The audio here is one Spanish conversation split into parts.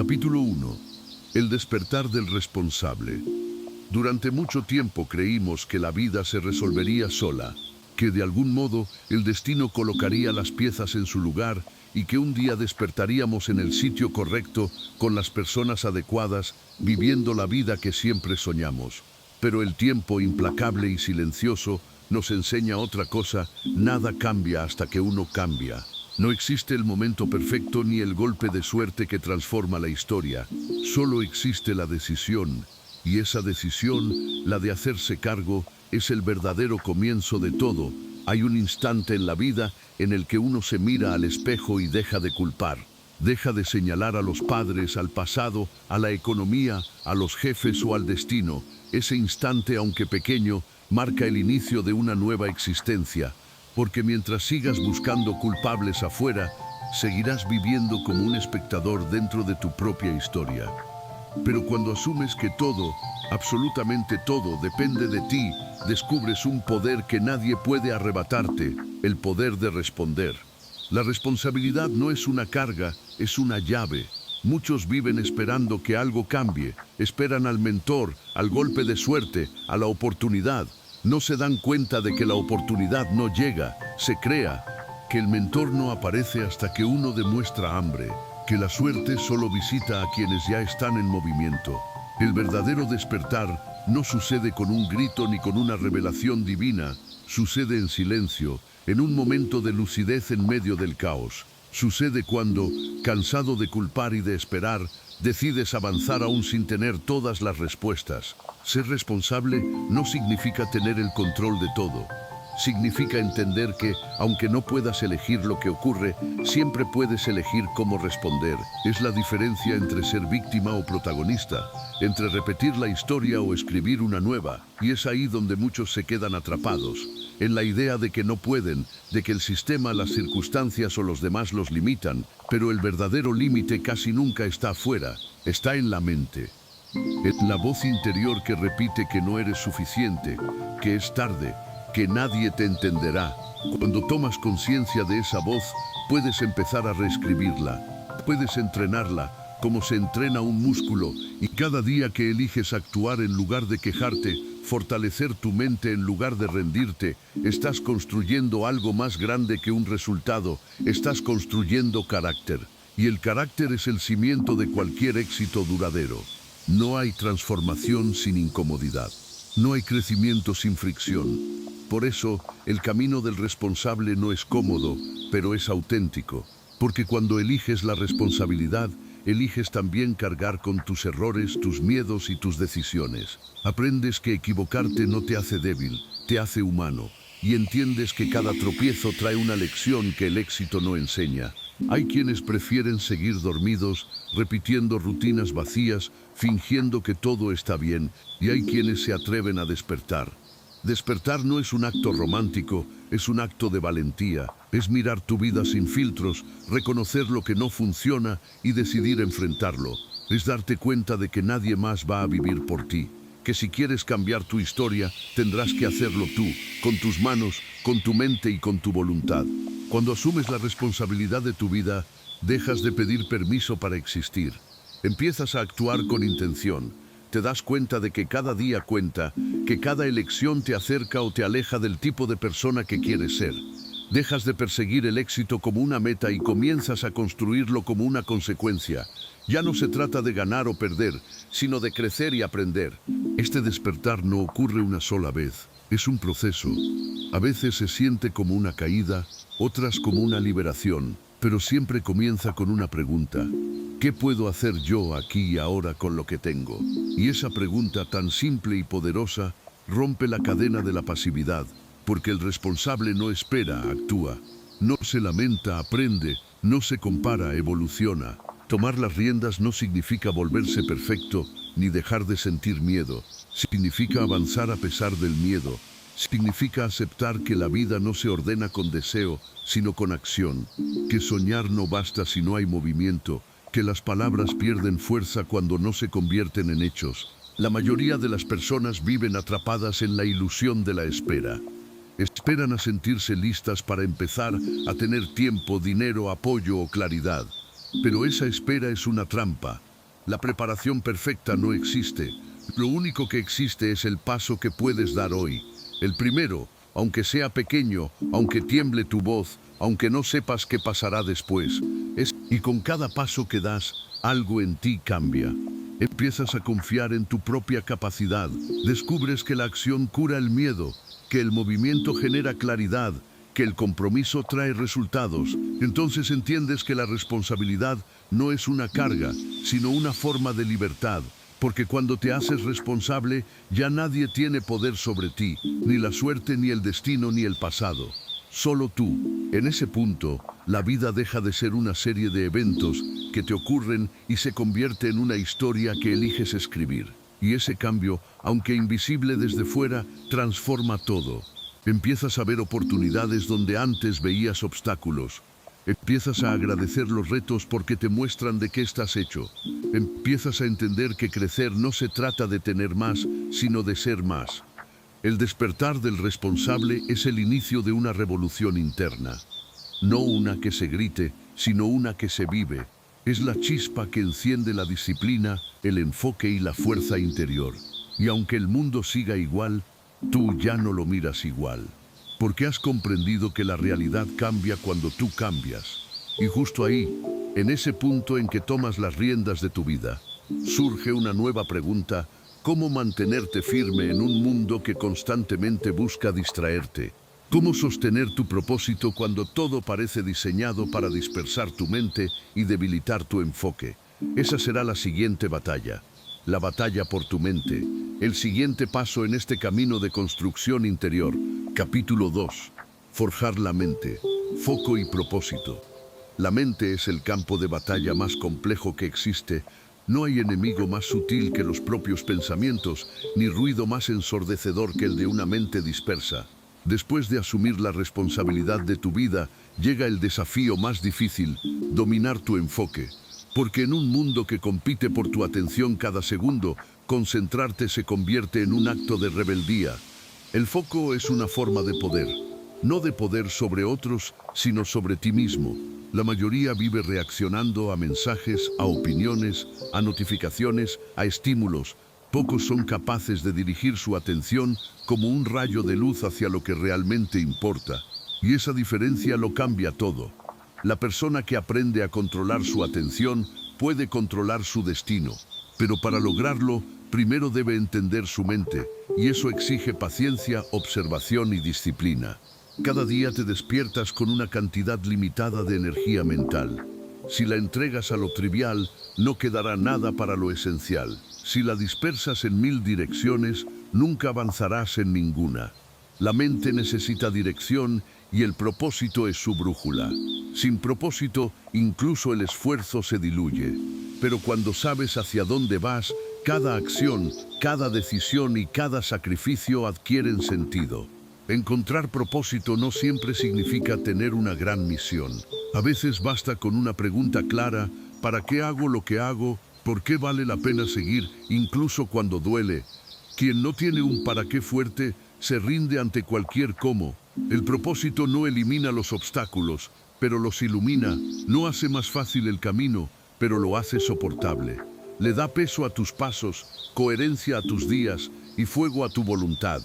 Capítulo 1. El despertar del responsable. Durante mucho tiempo creímos que la vida se resolvería sola, que de algún modo el destino colocaría las piezas en su lugar y que un día despertaríamos en el sitio correcto, con las personas adecuadas, viviendo la vida que siempre soñamos. Pero el tiempo, implacable y silencioso, nos enseña otra cosa: nada cambia hasta que uno cambia. No existe el momento perfecto ni el golpe de suerte que transforma la historia. Solo existe la decisión, y esa decisión, la de hacerse cargo, es el verdadero comienzo de todo. Hay un instante en la vida en el que uno se mira al espejo y deja de culpar. Deja de señalar a los padres, al pasado, a la economía, a los jefes o al destino. Ese instante, aunque pequeño, marca el inicio de una nueva existencia. Porque mientras sigas buscando culpables afuera, seguirás viviendo como un espectador dentro de tu propia historia. Pero cuando asumes que todo, absolutamente todo, depende de ti, descubres un poder que nadie puede arrebatarte: el poder de responder. La responsabilidad no es una carga, es una llave. Muchos viven esperando que algo cambie, esperan al mentor, al golpe de suerte, a la oportunidad. No se dan cuenta de que la oportunidad no llega, se crea, que el mentor no aparece hasta que uno demuestra hambre, que la suerte solo visita a quienes ya están en movimiento. El verdadero despertar no sucede con un grito ni con una revelación divina, sucede en silencio, en un momento de lucidez en medio del caos. Sucede cuando, cansado de culpar y de esperar, decides avanzar aún sin tener todas las respuestas. Ser responsable no significa tener el control de todo. Significa entender que, aunque no puedas elegir lo que ocurre, siempre puedes elegir cómo responder. Es la diferencia entre ser víctima o protagonista, entre repetir la historia o escribir una nueva. Y es ahí donde muchos se quedan atrapados, en la idea de que no pueden, de que el sistema, las circunstancias o los demás los limitan. Pero el verdadero límite casi nunca está afuera, está en la mente. Es la voz interior que repite que no eres suficiente, que es tarde, que nadie te entenderá. Cuando tomas conciencia de esa voz, puedes empezar a reescribirla, puedes entrenarla, como se entrena un músculo, y cada día que eliges actuar en lugar de quejarte, fortalecer tu mente en lugar de rendirte, estás construyendo algo más grande que un resultado, estás construyendo carácter. Y el carácter es el cimiento de cualquier éxito duradero. No hay transformación sin incomodidad. No hay crecimiento sin fricción. Por eso, el camino del responsable no es cómodo, pero es auténtico. Porque cuando eliges la responsabilidad, eliges también cargar con tus errores, tus miedos y tus decisiones. Aprendes que equivocarte no te hace débil, te hace humano. Y entiendes que cada tropiezo trae una lección que el éxito no enseña. Hay quienes prefieren seguir dormidos, repitiendo rutinas vacías, fingiendo que todo está bien, y hay quienes se atreven a despertar. Despertar no es un acto romántico, es un acto de valentía. Es mirar tu vida sin filtros, reconocer lo que no funciona y decidir enfrentarlo. Es darte cuenta de que nadie más va a vivir por ti. Que si quieres cambiar tu historia, tendrás que hacerlo tú, con tus manos, con tu mente y con tu voluntad. Cuando asumes la responsabilidad de tu vida, dejas de pedir permiso para existir. Empiezas a actuar con intención. Te das cuenta de que cada día cuenta, que cada elección te acerca o te aleja del tipo de persona que quieres ser. Dejas de perseguir el éxito como una meta y comienzas a construirlo como una consecuencia. Ya no se trata de ganar o perder, sino de crecer y aprender. Este despertar no ocurre una sola vez, es un proceso. A veces se siente como una caída, otras como una liberación, pero siempre comienza con una pregunta: ¿qué puedo hacer yo aquí y ahora con lo que tengo? Y esa pregunta tan simple y poderosa rompe la cadena de la pasividad, porque el responsable no espera, actúa. No se lamenta, aprende, no se compara, evoluciona. Tomar las riendas no significa volverse perfecto, ni dejar de sentir miedo. Significa avanzar a pesar del miedo. Significa aceptar que la vida no se ordena con deseo, sino con acción. Que soñar no basta si no hay movimiento. Que las palabras pierden fuerza cuando no se convierten en hechos. La mayoría de las personas viven atrapadas en la ilusión de la espera. Esperan a sentirse listas para empezar, a tener tiempo, dinero, apoyo o claridad. Pero esa espera es una trampa. La preparación perfecta no existe. Lo único que existe es el paso que puedes dar hoy. El primero, aunque sea pequeño, aunque tiemble tu voz, aunque no sepas qué pasará después. Y con cada paso que das, algo en ti cambia. Empiezas a confiar en tu propia capacidad. Descubres que la acción cura el miedo, que el movimiento genera claridad, que el compromiso trae resultados. Entonces entiendes que la responsabilidad no es una carga, sino una forma de libertad. Porque cuando te haces responsable, ya nadie tiene poder sobre ti, ni la suerte, ni el destino, ni el pasado. Solo tú. En ese punto, la vida deja de ser una serie de eventos que te ocurren y se convierte en una historia que eliges escribir. Y ese cambio, aunque invisible desde fuera, transforma todo. Empiezas a ver oportunidades donde antes veías obstáculos. Empiezas a agradecer los retos porque te muestran de qué estás hecho. Empiezas a entender que crecer no se trata de tener más, sino de ser más. El despertar del responsable es el inicio de una revolución interna. No una que se grite, sino una que se vive. Es la chispa que enciende la disciplina, el enfoque y la fuerza interior. Y aunque el mundo siga igual, tú ya no lo miras igual. Porque has comprendido que la realidad cambia cuando tú cambias. Y justo ahí, en ese punto en que tomas las riendas de tu vida, surge una nueva pregunta: ¿cómo mantenerte firme en un mundo que constantemente busca distraerte? ¿Cómo sostener tu propósito cuando todo parece diseñado para dispersar tu mente y debilitar tu enfoque? Esa será la siguiente batalla. La batalla por tu mente. El siguiente paso en este camino de construcción interior. Capítulo 2. Forjar la mente. Foco y propósito. La mente es el campo de batalla más complejo que existe. No hay enemigo más sutil que los propios pensamientos, ni ruido más ensordecedor que el de una mente dispersa. Después de asumir la responsabilidad de tu vida, llega el desafío más difícil: dominar tu enfoque. Porque en un mundo que compite por tu atención cada segundo, concentrarte se convierte en un acto de rebeldía. El foco es una forma de poder, no de poder sobre otros, sino sobre ti mismo. La mayoría vive reaccionando a mensajes, a opiniones, a notificaciones, a estímulos. Pocos son capaces de dirigir su atención como un rayo de luz hacia lo que realmente importa. Y esa diferencia lo cambia todo. La persona que aprende a controlar su atención puede controlar su destino. Pero para lograrlo, primero debe entender su mente, y eso exige paciencia, observación y disciplina. Cada día te despiertas con una cantidad limitada de energía mental. Si la entregas a lo trivial, no quedará nada para lo esencial. Si la dispersas en 1000 direcciones, nunca avanzarás en ninguna. La mente necesita dirección y el propósito es su brújula. Sin propósito, incluso el esfuerzo se diluye. Pero cuando sabes hacia dónde vas, cada acción, cada decisión y cada sacrificio adquieren sentido. Encontrar propósito no siempre significa tener una gran misión. A veces basta con una pregunta clara: ¿para qué hago lo que hago? ¿Por qué vale la pena seguir, incluso cuando duele? Quien no tiene un para qué fuerte, se rinde ante cualquier cómo. El propósito no elimina los obstáculos, pero los ilumina. No hace más fácil el camino, pero lo hace soportable. Le da peso a tus pasos, coherencia a tus días y fuego a tu voluntad.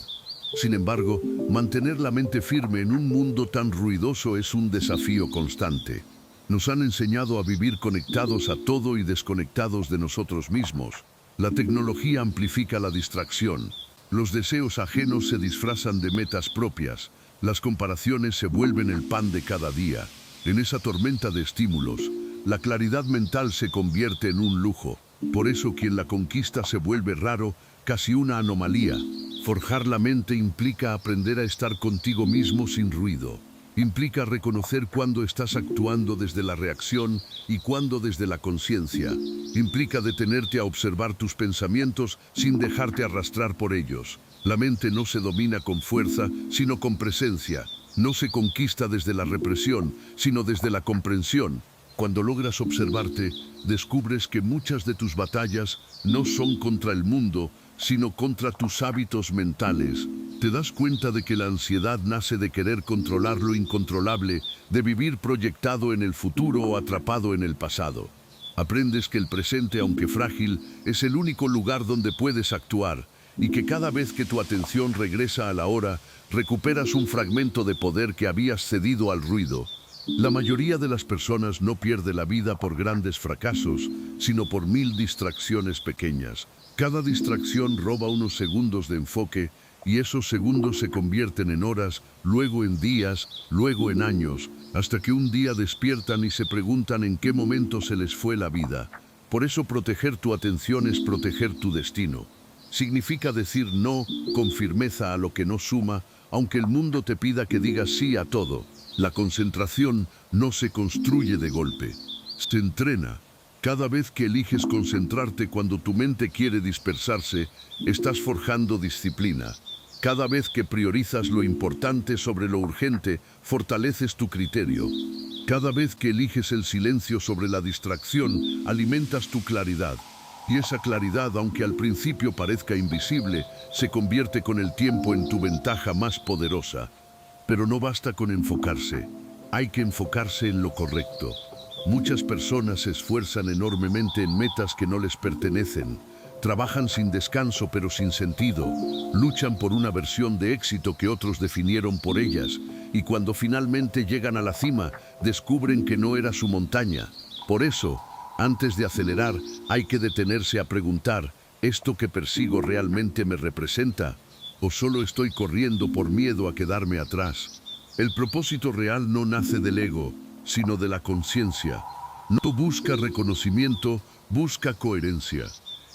Sin embargo, mantener la mente firme en un mundo tan ruidoso es un desafío constante. Nos han enseñado a vivir conectados a todo y desconectados de nosotros mismos. La tecnología amplifica la distracción. Los deseos ajenos se disfrazan de metas propias. Las comparaciones se vuelven el pan de cada día. En esa tormenta de estímulos, la claridad mental se convierte en un lujo. Por eso quien la conquista se vuelve raro, casi una anomalía. Forjar la mente implica aprender a estar contigo mismo sin ruido. Implica reconocer cuándo estás actuando desde la reacción y cuándo desde la conciencia. Implica detenerte a observar tus pensamientos sin dejarte arrastrar por ellos. La mente no se domina con fuerza, sino con presencia. No se conquista desde la represión, sino desde la comprensión. Cuando logras observarte, descubres que muchas de tus batallas no son contra el mundo, sino contra tus hábitos mentales. Te das cuenta de que la ansiedad nace de querer controlar lo incontrolable, de vivir proyectado en el futuro o atrapado en el pasado. Aprendes que el presente, aunque frágil, es el único lugar donde puedes actuar y que cada vez que tu atención regresa a la hora, recuperas un fragmento de poder que habías cedido al ruido. La mayoría de las personas no pierde la vida por grandes fracasos, sino por 1000 distracciones pequeñas. Cada distracción roba unos segundos de enfoque y esos segundos se convierten en horas, luego en días, luego en años, hasta que un día despiertan y se preguntan en qué momento se les fue la vida. Por eso proteger tu atención es proteger tu destino. Significa decir no con firmeza a lo que no suma, aunque el mundo te pida que digas sí a todo. La concentración no se construye de golpe, se entrena. Cada vez que eliges concentrarte cuando tu mente quiere dispersarse, estás forjando disciplina. Cada vez que priorizas lo importante sobre lo urgente, fortaleces tu criterio. Cada vez que eliges el silencio sobre la distracción, alimentas tu claridad. Y esa claridad, aunque al principio parezca invisible, se convierte con el tiempo en tu ventaja más poderosa. Pero no basta con enfocarse, hay que enfocarse en lo correcto. Muchas personas se esfuerzan enormemente en metas que no les pertenecen. Trabajan sin descanso pero sin sentido. Luchan por una versión de éxito que otros definieron por ellas. Y cuando finalmente llegan a la cima, descubren que no era su montaña. Por eso, antes de acelerar, hay que detenerse a preguntar, ¿esto que persigo realmente me representa? ¿O solo estoy corriendo por miedo a quedarme atrás? El propósito real no nace del ego, sino de la conciencia. No busca reconocimiento, busca coherencia.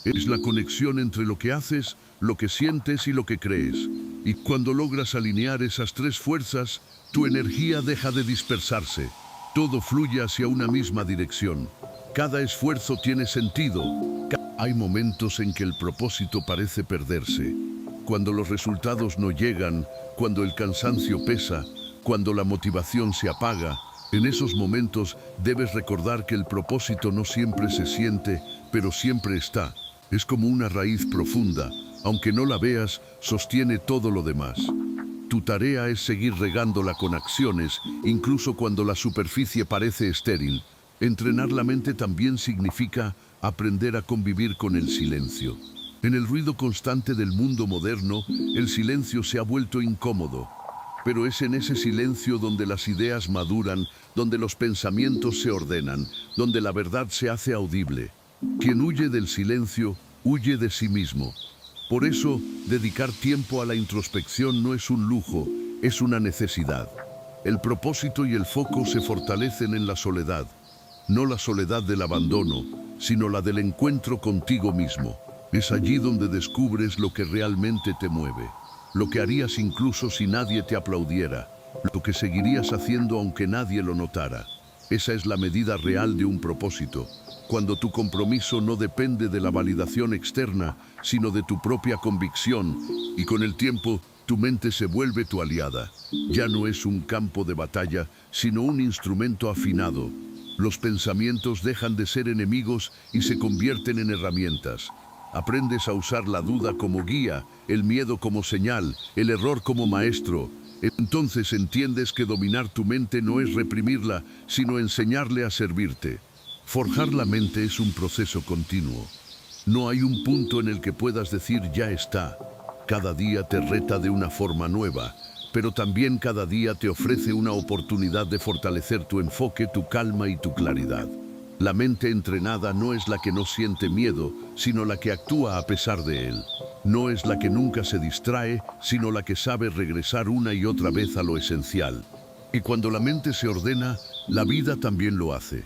Es la conexión entre lo que haces, lo que sientes y lo que crees. Y cuando logras alinear esas tres fuerzas, tu energía deja de dispersarse. Todo fluye hacia una misma dirección. Cada esfuerzo tiene sentido. Hay momentos en que el propósito parece perderse. Cuando los resultados no llegan, cuando el cansancio pesa, cuando la motivación se apaga, en esos momentos debes recordar que el propósito no siempre se siente, pero siempre está. Es como una raíz profunda. Aunque no la veas, sostiene todo lo demás. Tu tarea es seguir regándola con acciones, incluso cuando la superficie parece estéril. Entrenar la mente también significa aprender a convivir con el silencio. En el ruido constante del mundo moderno, el silencio se ha vuelto incómodo. Pero es en ese silencio donde las ideas maduran, donde los pensamientos se ordenan, donde la verdad se hace audible. Quien huye del silencio, huye de sí mismo. Por eso, dedicar tiempo a la introspección no es un lujo, es una necesidad. El propósito y el foco se fortalecen en la soledad. No la soledad del abandono, sino la del encuentro contigo mismo. Es allí donde descubres lo que realmente te mueve, lo que harías incluso si nadie te aplaudiera, lo que seguirías haciendo aunque nadie lo notara. Esa es la medida real de un propósito, cuando tu compromiso no depende de la validación externa, sino de tu propia convicción, y con el tiempo tu mente se vuelve tu aliada. Ya no es un campo de batalla, sino un instrumento afinado. Los pensamientos dejan de ser enemigos y se convierten en herramientas. Aprendes a usar la duda como guía, el miedo como señal, el error como maestro. Entonces entiendes que dominar tu mente no es reprimirla, sino enseñarle a servirte. Forjar la mente es un proceso continuo. No hay un punto en el que puedas decir ya está. Cada día te reta de una forma nueva, pero también cada día te ofrece una oportunidad de fortalecer tu enfoque, tu calma y tu claridad. La mente entrenada no es la que no siente miedo, sino la que actúa a pesar de él. No es la que nunca se distrae, sino la que sabe regresar una y otra vez a lo esencial. Y cuando la mente se ordena, la vida también lo hace.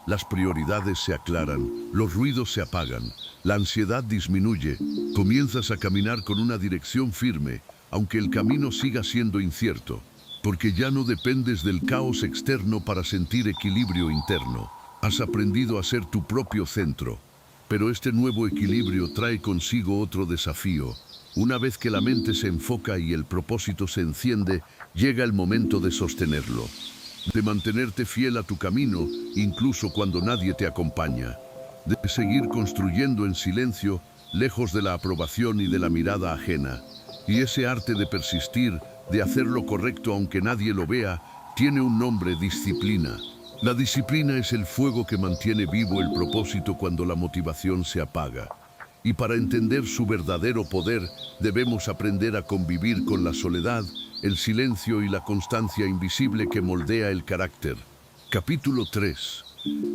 Las prioridades se aclaran, los ruidos se apagan, la ansiedad disminuye, comienzas a caminar con una dirección firme, aunque el camino siga siendo incierto, porque ya no dependes del caos externo para sentir equilibrio interno. Has aprendido a ser tu propio centro, pero este nuevo equilibrio trae consigo otro desafío. Una vez que la mente se enfoca y el propósito se enciende, llega el momento de sostenerlo, de mantenerte fiel a tu camino, incluso cuando nadie te acompaña, de seguir construyendo en silencio, lejos de la aprobación y de la mirada ajena. Y ese arte de persistir, de hacer lo correcto aunque nadie lo vea, tiene un nombre: disciplina. La disciplina es el fuego que mantiene vivo el propósito cuando la motivación se apaga. Y para entender su verdadero poder, debemos aprender a convivir con la soledad, el silencio y la constancia invisible que moldea el carácter. Capítulo 3.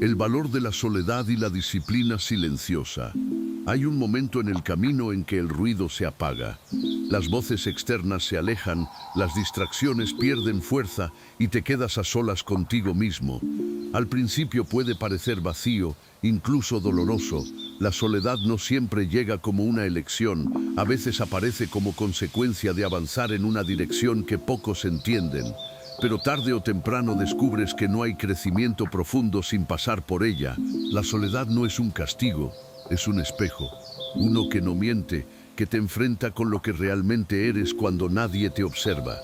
El valor de la soledad y la disciplina silenciosa. Hay un momento en el camino en que el ruido se apaga. Las voces externas se alejan, las distracciones pierden fuerza y te quedas a solas contigo mismo. Al principio puede parecer vacío, incluso doloroso. La soledad no siempre llega como una elección, a veces aparece como consecuencia de avanzar en una dirección que pocos entienden. Pero tarde o temprano descubres que no hay crecimiento profundo sin pasar por ella. La soledad no es un castigo, es un espejo, uno que no miente, que te enfrenta con lo que realmente eres cuando nadie te observa.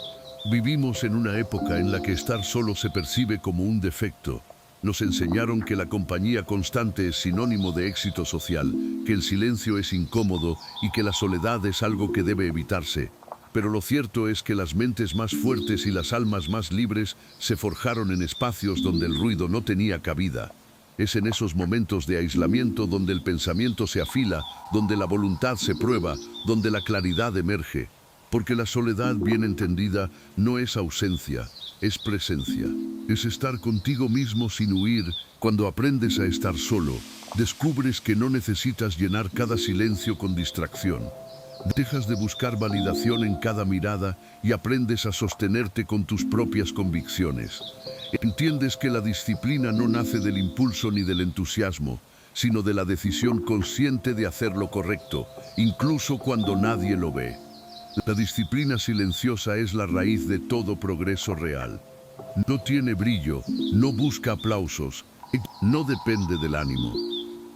Vivimos en una época en la que estar solo se percibe como un defecto. Nos enseñaron que la compañía constante es sinónimo de éxito social, que el silencio es incómodo y que la soledad es algo que debe evitarse. Pero lo cierto es que las mentes más fuertes y las almas más libres se forjaron en espacios donde el ruido no tenía cabida. Es en esos momentos de aislamiento donde el pensamiento se afila, donde la voluntad se prueba, donde la claridad emerge. Porque la soledad bien entendida no es ausencia, es presencia. Es estar contigo mismo sin huir. Cuando aprendes a estar solo, descubres que no necesitas llenar cada silencio con distracción. Dejas de buscar validación en cada mirada y aprendes a sostenerte con tus propias convicciones. Entiendes que la disciplina no nace del impulso ni del entusiasmo, sino de la decisión consciente de hacer lo correcto, incluso cuando nadie lo ve. La disciplina silenciosa es la raíz de todo progreso real. No tiene brillo, no busca aplausos, no depende del ánimo.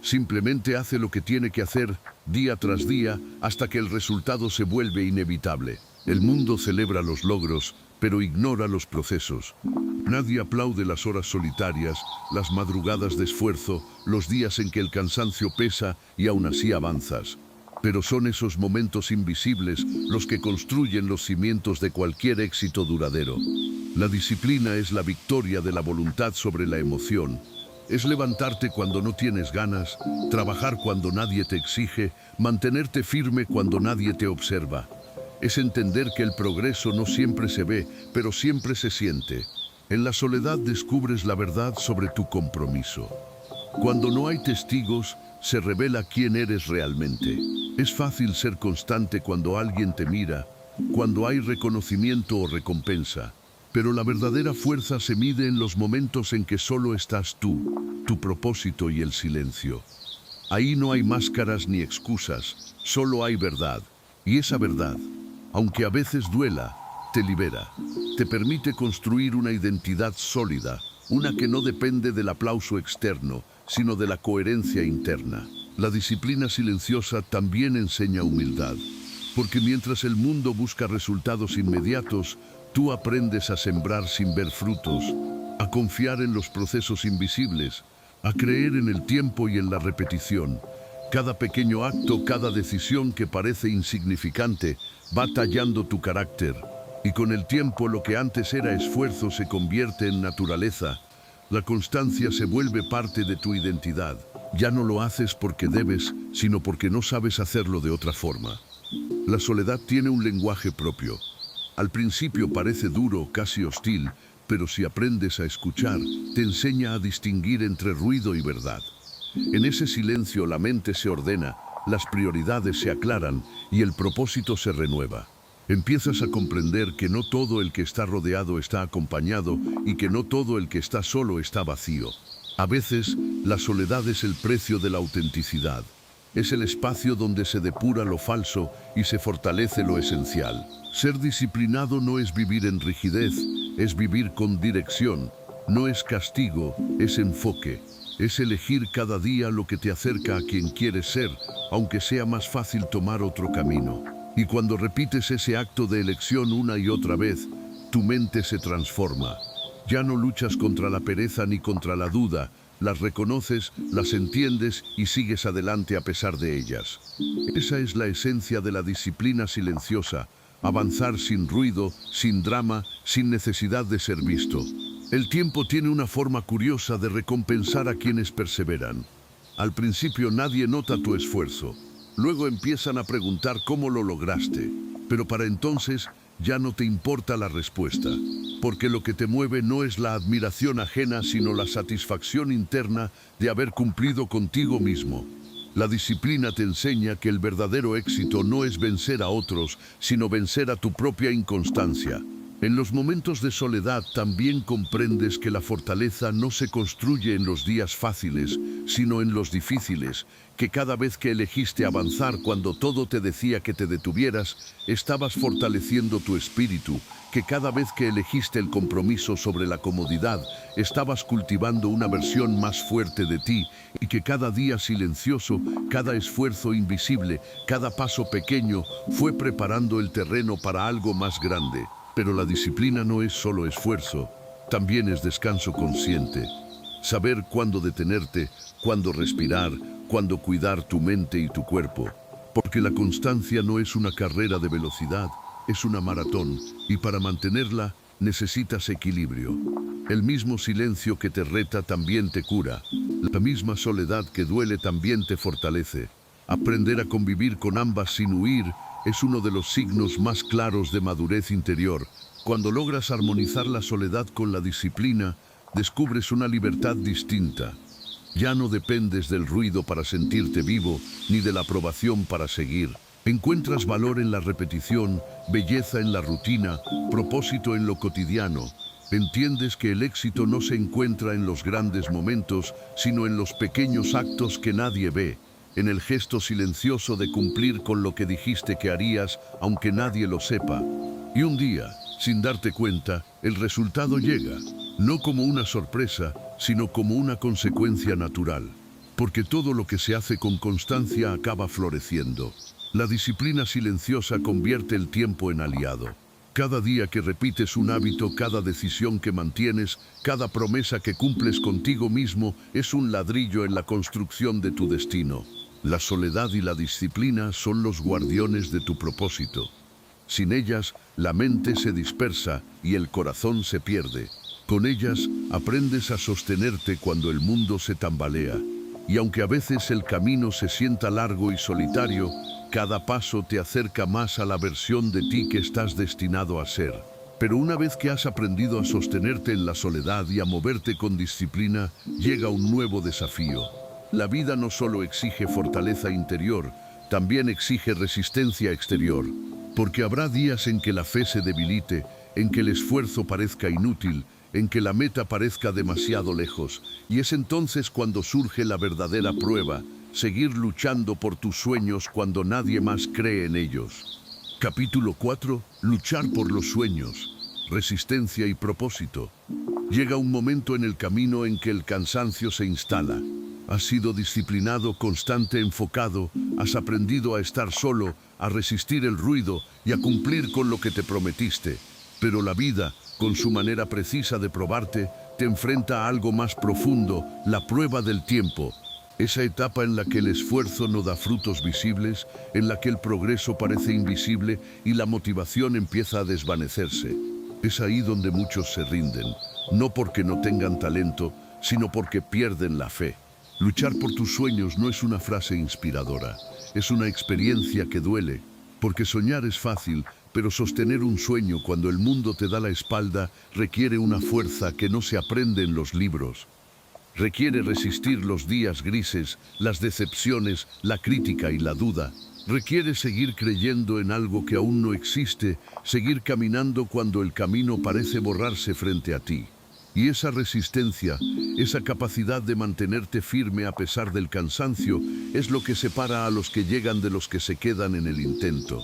Simplemente hace lo que tiene que hacer día tras día hasta que el resultado se vuelve inevitable. El mundo celebra los logros, pero ignora los procesos. Nadie aplaude las horas solitarias, las madrugadas de esfuerzo, los días en que el cansancio pesa y aún así avanzas. Pero son esos momentos invisibles los que construyen los cimientos de cualquier éxito duradero. La disciplina es la victoria de la voluntad sobre la emoción. Es levantarte cuando no tienes ganas, trabajar cuando nadie te exige, mantenerte firme cuando nadie te observa. Es entender que el progreso no siempre se ve, pero siempre se siente. En la soledad descubres la verdad sobre tu compromiso. Cuando no hay testigos, se revela quién eres realmente. Es fácil ser constante cuando alguien te mira, cuando hay reconocimiento o recompensa. Pero la verdadera fuerza se mide en los momentos en que solo estás tú, tu propósito y el silencio. Ahí no hay máscaras ni excusas, solo hay verdad. Y esa verdad, aunque a veces duela, te libera. Te permite construir una identidad sólida, una que no depende del aplauso externo, sino de la coherencia interna. La disciplina silenciosa también enseña humildad, porque mientras el mundo busca resultados inmediatos, tú aprendes a sembrar sin ver frutos, a confiar en los procesos invisibles, a creer en el tiempo y en la repetición. Cada pequeño acto, cada decisión que parece insignificante, va tallando tu carácter. Y con el tiempo lo que antes era esfuerzo se convierte en naturaleza. La constancia se vuelve parte de tu identidad. Ya no lo haces porque debes, sino porque no sabes hacerlo de otra forma. La soledad tiene un lenguaje propio. Al principio parece duro, casi hostil, pero si aprendes a escuchar, te enseña a distinguir entre ruido y verdad. En ese silencio la mente se ordena, las prioridades se aclaran y el propósito se renueva. Empiezas a comprender que no todo el que está rodeado está acompañado y que no todo el que está solo está vacío. A veces, la soledad es el precio de la autenticidad. Es el espacio donde se depura lo falso y se fortalece lo esencial. Ser disciplinado no es vivir en rigidez, es vivir con dirección. No es castigo, es enfoque. Es elegir cada día lo que te acerca a quien quieres ser, aunque sea más fácil tomar otro camino. Y cuando repites ese acto de elección una y otra vez, tu mente se transforma. Ya no luchas contra la pereza ni contra la duda, las reconoces, las entiendes y sigues adelante a pesar de ellas. Esa es la esencia de la disciplina silenciosa, avanzar sin ruido, sin drama, sin necesidad de ser visto. El tiempo tiene una forma curiosa de recompensar a quienes perseveran. Al principio nadie nota tu esfuerzo. Luego empiezan a preguntar cómo lo lograste. Pero para entonces ya no te importa la respuesta. Porque lo que te mueve no es la admiración ajena, sino la satisfacción interna de haber cumplido contigo mismo. La disciplina te enseña que el verdadero éxito no es vencer a otros, sino vencer a tu propia inconstancia. En los momentos de soledad también comprendes que la fortaleza no se construye en los días fáciles, sino en los difíciles, que cada vez que elegiste avanzar cuando todo te decía que te detuvieras, estabas fortaleciendo tu espíritu, que cada vez que elegiste el compromiso sobre la comodidad, estabas cultivando una versión más fuerte de ti, y que cada día silencioso, cada esfuerzo invisible, cada paso pequeño, fue preparando el terreno para algo más grande. Pero la disciplina no es solo esfuerzo, también es descanso consciente. Saber cuándo detenerte, cuándo respirar, cuándo cuidar tu mente y tu cuerpo. Porque la constancia no es una carrera de velocidad, es una maratón, y para mantenerla necesitas equilibrio. El mismo silencio que te reta también te cura. La misma soledad que duele también te fortalece. Aprender a convivir con ambas sin huir es uno de los signos más claros de madurez interior. Cuando logras armonizar la soledad con la disciplina, descubres una libertad distinta. Ya no dependes del ruido para sentirte vivo, ni de la aprobación para seguir. Encuentras valor en la repetición, belleza en la rutina, propósito en lo cotidiano. Entiendes que el éxito no se encuentra en los grandes momentos, sino en los pequeños actos que nadie ve. En el gesto silencioso de cumplir con lo que dijiste que harías, aunque nadie lo sepa. Y un día, sin darte cuenta, el resultado llega, no como una sorpresa, sino como una consecuencia natural. Porque todo lo que se hace con constancia acaba floreciendo. La disciplina silenciosa convierte el tiempo en aliado. Cada día que repites un hábito, cada decisión que mantienes, cada promesa que cumples contigo mismo es un ladrillo en la construcción de tu destino. La soledad y la disciplina son los guardianes de tu propósito. Sin ellas, la mente se dispersa y el corazón se pierde. Con ellas, aprendes a sostenerte cuando el mundo se tambalea. Y aunque a veces el camino se sienta largo y solitario, cada paso te acerca más a la versión de ti que estás destinado a ser. Pero una vez que has aprendido a sostenerte en la soledad y a moverte con disciplina, llega un nuevo desafío. La vida no solo exige fortaleza interior, también exige resistencia exterior. Porque habrá días en que la fe se debilite, en que el esfuerzo parezca inútil, en que la meta parezca demasiado lejos. Y es entonces cuando surge la verdadera prueba, seguir luchando por tus sueños cuando nadie más cree en ellos. Capítulo 4. Luchar por los sueños. Resistencia y propósito. Llega un momento en el camino en que el cansancio se instala. Has sido disciplinado, constante, enfocado, has aprendido a estar solo, a resistir el ruido y a cumplir con lo que te prometiste. Pero la vida, con su manera precisa de probarte, te enfrenta a algo más profundo, la prueba del tiempo. Esa etapa en la que el esfuerzo no da frutos visibles, en la que el progreso parece invisible y la motivación empieza a desvanecerse. Es ahí donde muchos se rinden, no porque no tengan talento, sino porque pierden la fe. Luchar por tus sueños no es una frase inspiradora, es una experiencia que duele, porque soñar es fácil, pero sostener un sueño cuando el mundo te da la espalda requiere una fuerza que no se aprende en los libros. Requiere resistir los días grises, las decepciones, la crítica y la duda. Requiere seguir creyendo en algo que aún no existe, seguir caminando cuando el camino parece borrarse frente a ti. Y esa resistencia, esa capacidad de mantenerte firme a pesar del cansancio, es lo que separa a los que llegan de los que se quedan en el intento.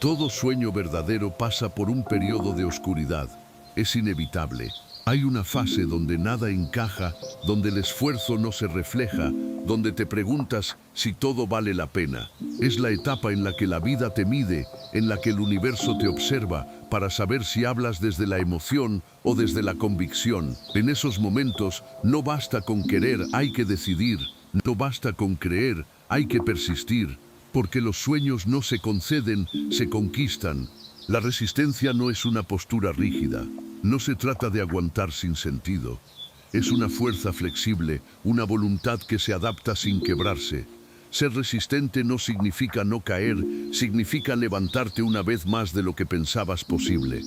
Todo sueño verdadero pasa por un periodo de oscuridad. Es inevitable. Hay una fase donde nada encaja, donde el esfuerzo no se refleja, donde te preguntas si todo vale la pena. Es la etapa en la que la vida te mide, en la que el universo te observa, para saber si hablas desde la emoción o desde la convicción. En esos momentos, no basta con querer, hay que decidir. No basta con creer, hay que persistir. Porque los sueños no se conceden, se conquistan. La resistencia no es una postura rígida, no se trata de aguantar sin sentido. Es una fuerza flexible, una voluntad que se adapta sin quebrarse. Ser resistente no significa no caer, significa levantarte una vez más de lo que pensabas posible.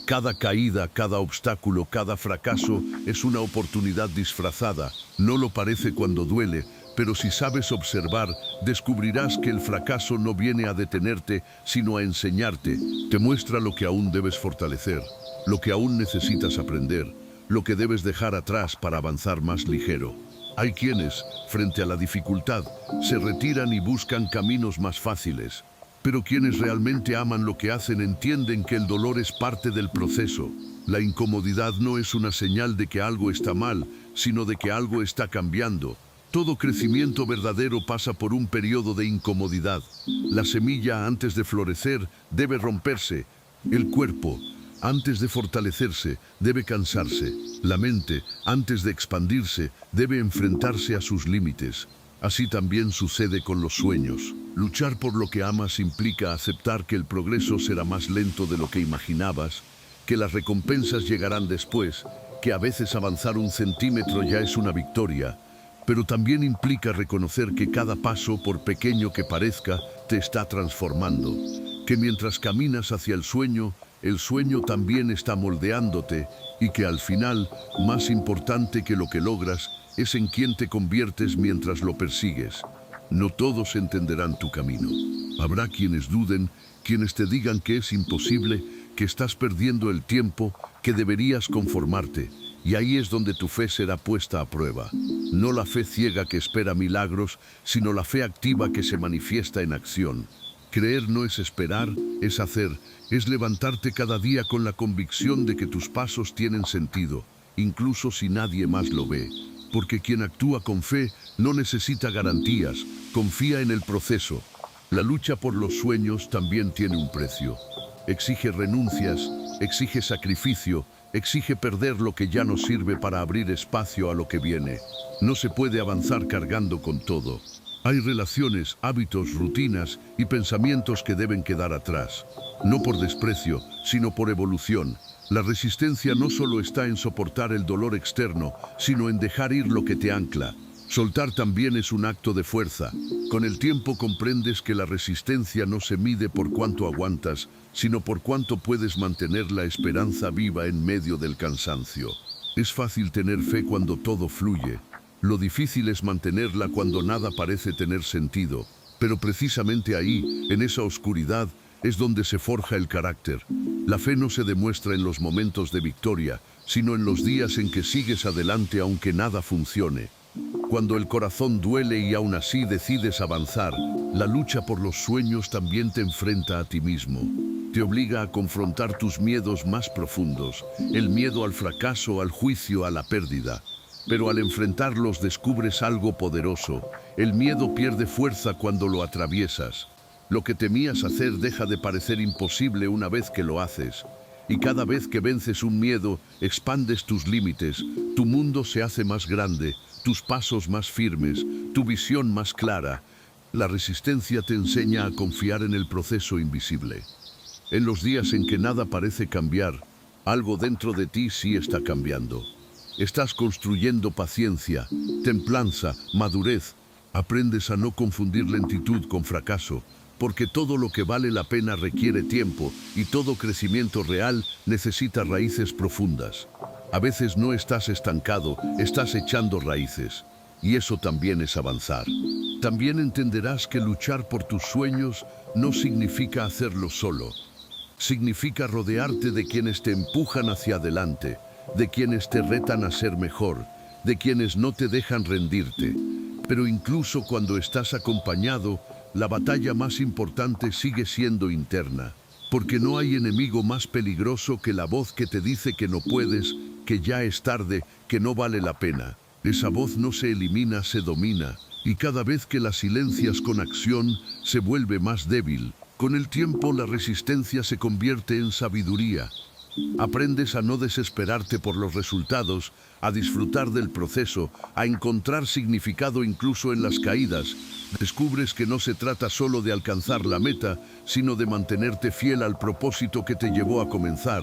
Cada caída, cada obstáculo, cada fracaso es una oportunidad disfrazada. No lo parece cuando duele, pero si sabes observar, descubrirás que el fracaso no viene a detenerte, sino a enseñarte. Te muestra lo que aún debes fortalecer, lo que aún necesitas aprender, lo que debes dejar atrás para avanzar más ligero. Hay quienes, frente a la dificultad, se retiran y buscan caminos más fáciles. Pero quienes realmente aman lo que hacen entienden que el dolor es parte del proceso. La incomodidad no es una señal de que algo está mal, sino de que algo está cambiando. Todo crecimiento verdadero pasa por un periodo de incomodidad. La semilla, antes de florecer, debe romperse. El cuerpo, antes de fortalecerse, debe cansarse. La mente, antes de expandirse, debe enfrentarse a sus límites. Así también sucede con los sueños. Luchar por lo que amas implica aceptar que el progreso será más lento de lo que imaginabas, que las recompensas llegarán después, que a veces avanzar 1 centímetro ya es una victoria, pero también implica reconocer que cada paso, por pequeño que parezca, te está transformando, que mientras caminas hacia el sueño también está moldeándote y que al final, más importante que lo que logras, es en quien te conviertes mientras lo persigues. No todos entenderán tu camino. Habrá quienes duden, quienes te digan que es imposible, que estás perdiendo el tiempo, que deberías conformarte. Y ahí es donde tu fe será puesta a prueba. No la fe ciega que espera milagros, sino la fe activa que se manifiesta en acción. Creer no es esperar, es hacer, es levantarte cada día con la convicción de que tus pasos tienen sentido, incluso si nadie más lo ve. Porque quien actúa con fe no necesita garantías, confía en el proceso. La lucha por los sueños también tiene un precio. Exige renuncias, exige sacrificio, exige perder lo que ya no sirve para abrir espacio a lo que viene. No se puede avanzar cargando con todo. Hay relaciones, hábitos, rutinas y pensamientos que deben quedar atrás. No por desprecio, sino por evolución. La resistencia no solo está en soportar el dolor externo, sino en dejar ir lo que te ancla. Soltar también es un acto de fuerza. Con el tiempo comprendes que la resistencia no se mide por cuánto aguantas, sino por cuánto puedes mantener la esperanza viva en medio del cansancio. Es fácil tener fe cuando todo fluye. Lo difícil es mantenerla cuando nada parece tener sentido. Pero precisamente ahí, en esa oscuridad, es donde se forja el carácter. La fe no se demuestra en los momentos de victoria, sino en los días en que sigues adelante aunque nada funcione. Cuando el corazón duele y aún así decides avanzar, la lucha por los sueños también te enfrenta a ti mismo. Te obliga a confrontar tus miedos más profundos, el miedo al fracaso, al juicio, a la pérdida. Pero al enfrentarlos descubres algo poderoso. El miedo pierde fuerza cuando lo atraviesas. Lo que temías hacer deja de parecer imposible una vez que lo haces. Y cada vez que vences un miedo, expandes tus límites, tu mundo se hace más grande, tus pasos más firmes, tu visión más clara. La resistencia te enseña a confiar en el proceso invisible. En los días en que nada parece cambiar, algo dentro de ti sí está cambiando. Estás construyendo paciencia, templanza, madurez. Aprendes a no confundir lentitud con fracaso, porque todo lo que vale la pena requiere tiempo y todo crecimiento real necesita raíces profundas. A veces no estás estancado, estás echando raíces. Y eso también es avanzar. También entenderás que luchar por tus sueños no significa hacerlo solo. Significa rodearte de quienes te empujan hacia adelante, de quienes te retan a ser mejor, de quienes no te dejan rendirte. Pero incluso cuando estás acompañado, la batalla más importante sigue siendo interna, porque no hay enemigo más peligroso que la voz que te dice que no puedes, que ya es tarde, que no vale la pena. Esa voz no se elimina, se domina, y cada vez que la silencias con acción, se vuelve más débil. Con el tiempo, la resistencia se convierte en sabiduría. Aprendes a no desesperarte por los resultados, a disfrutar del proceso, a encontrar significado incluso en las caídas. Descubres que no se trata solo de alcanzar la meta, sino de mantenerte fiel al propósito que te llevó a comenzar.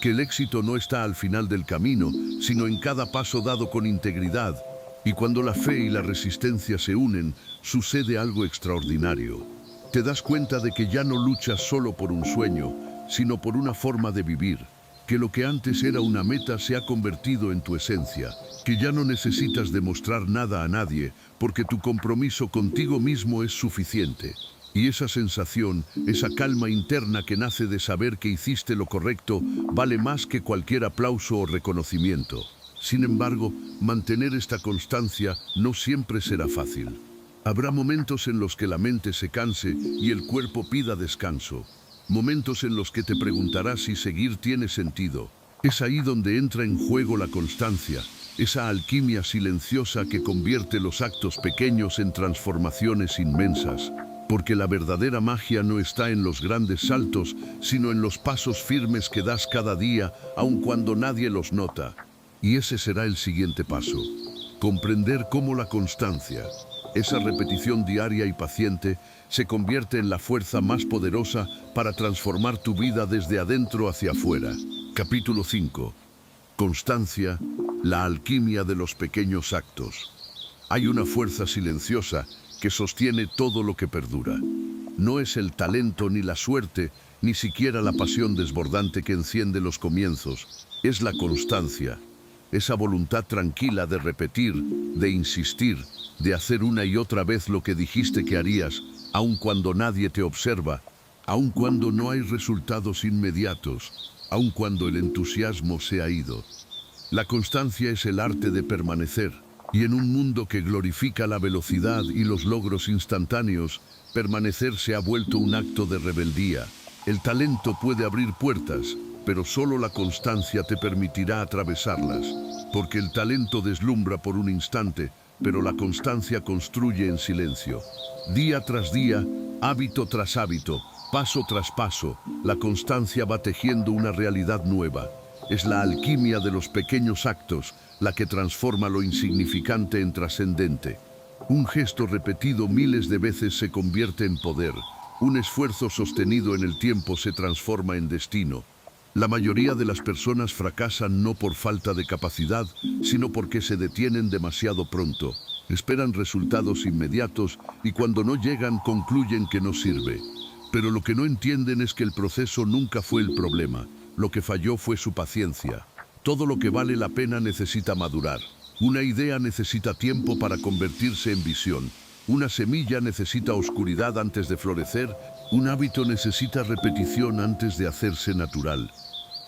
Que el éxito no está al final del camino, sino en cada paso dado con integridad. Y cuando la fe y la resistencia se unen, sucede algo extraordinario. Te das cuenta de que ya no luchas solo por un sueño, sino por una forma de vivir. Que lo que antes era una meta se ha convertido en tu esencia. Que ya no necesitas demostrar nada a nadie, porque tu compromiso contigo mismo es suficiente. Y esa sensación, esa calma interna que nace de saber que hiciste lo correcto, vale más que cualquier aplauso o reconocimiento. Sin embargo, mantener esta constancia no siempre será fácil. Habrá momentos en los que la mente se canse y el cuerpo pida descanso. Momentos en los que te preguntarás si seguir tiene sentido. Es ahí donde entra en juego la constancia, esa alquimia silenciosa que convierte los actos pequeños en transformaciones inmensas. Porque la verdadera magia no está en los grandes saltos, sino en los pasos firmes que das cada día, aun cuando nadie los nota. Y ese será el siguiente paso. Comprender cómo la constancia, esa repetición diaria y paciente, se convierte en la fuerza más poderosa para transformar tu vida desde adentro hacia afuera. Capítulo 5. Constancia, la alquimia de los pequeños actos. Hay una fuerza silenciosa que sostiene todo lo que perdura. No es el talento ni la suerte, ni siquiera la pasión desbordante que enciende los comienzos. Es la constancia, esa voluntad tranquila de repetir, de insistir, de hacer una y otra vez lo que dijiste que harías, aun cuando nadie te observa, aun cuando no hay resultados inmediatos, aun cuando el entusiasmo se ha ido. La constancia es el arte de permanecer, y en un mundo que glorifica la velocidad y los logros instantáneos, permanecer se ha vuelto un acto de rebeldía. El talento puede abrir puertas, pero solo la constancia te permitirá atravesarlas, porque el talento deslumbra por un instante, pero la constancia construye en silencio. Día tras día, hábito tras hábito, paso tras paso, la constancia va tejiendo una realidad nueva. Es la alquimia de los pequeños actos la que transforma lo insignificante en trascendente. Un gesto repetido miles de veces se convierte en poder. Un esfuerzo sostenido en el tiempo se transforma en destino. La mayoría de las personas fracasan no por falta de capacidad, sino porque se detienen demasiado pronto. Esperan resultados inmediatos y cuando no llegan concluyen que no sirve. Pero lo que no entienden es que el proceso nunca fue el problema. Lo que falló fue su paciencia. Todo lo que vale la pena necesita madurar. Una idea necesita tiempo para convertirse en visión. Una semilla necesita oscuridad antes de florecer. Un hábito necesita repetición antes de hacerse natural.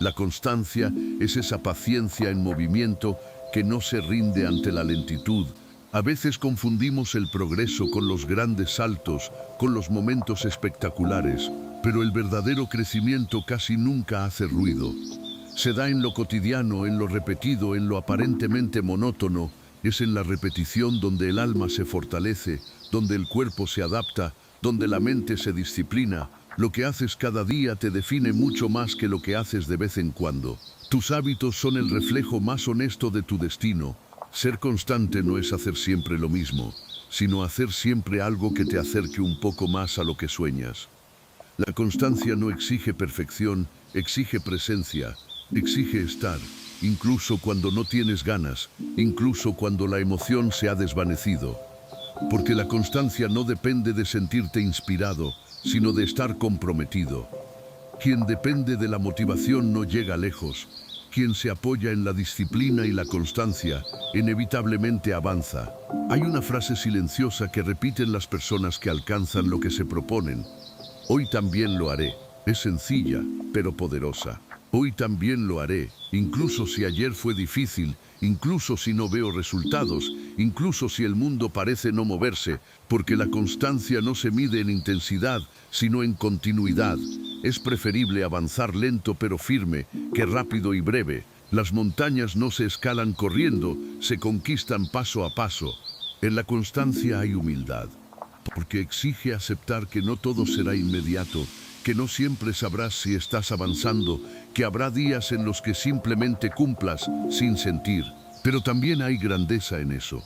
La constancia es esa paciencia en movimiento que no se rinde ante la lentitud. A veces confundimos el progreso con los grandes saltos, con los momentos espectaculares, pero el verdadero crecimiento casi nunca hace ruido. Se da en lo cotidiano, en lo repetido, en lo aparentemente monótono. Es en la repetición donde el alma se fortalece, donde el cuerpo se adapta, donde la mente se disciplina. Lo que haces cada día te define mucho más que lo que haces de vez en cuando. Tus hábitos son el reflejo más honesto de tu destino. Ser constante no es hacer siempre lo mismo, sino hacer siempre algo que te acerque un poco más a lo que sueñas. La constancia no exige perfección, exige presencia, exige estar, incluso cuando no tienes ganas, incluso cuando la emoción se ha desvanecido. Porque la constancia no depende de sentirte inspirado, sino de estar comprometido. Quien depende de la motivación no llega lejos. Quien se apoya en la disciplina y la constancia, inevitablemente avanza. Hay una frase silenciosa que repiten las personas que alcanzan lo que se proponen. Hoy también lo haré. Es sencilla, pero poderosa. Hoy también lo haré, incluso si ayer fue difícil, incluso si no veo resultados, incluso si el mundo parece no moverse, porque la constancia no se mide en intensidad, sino en continuidad. Es preferible avanzar lento pero firme, que rápido y breve. Las montañas no se escalan corriendo, se conquistan paso a paso. En la constancia hay humildad, porque exige aceptar que no todo será inmediato, que no siempre sabrás si estás avanzando, que habrá días en los que simplemente cumplas sin sentir. Pero también hay grandeza en eso,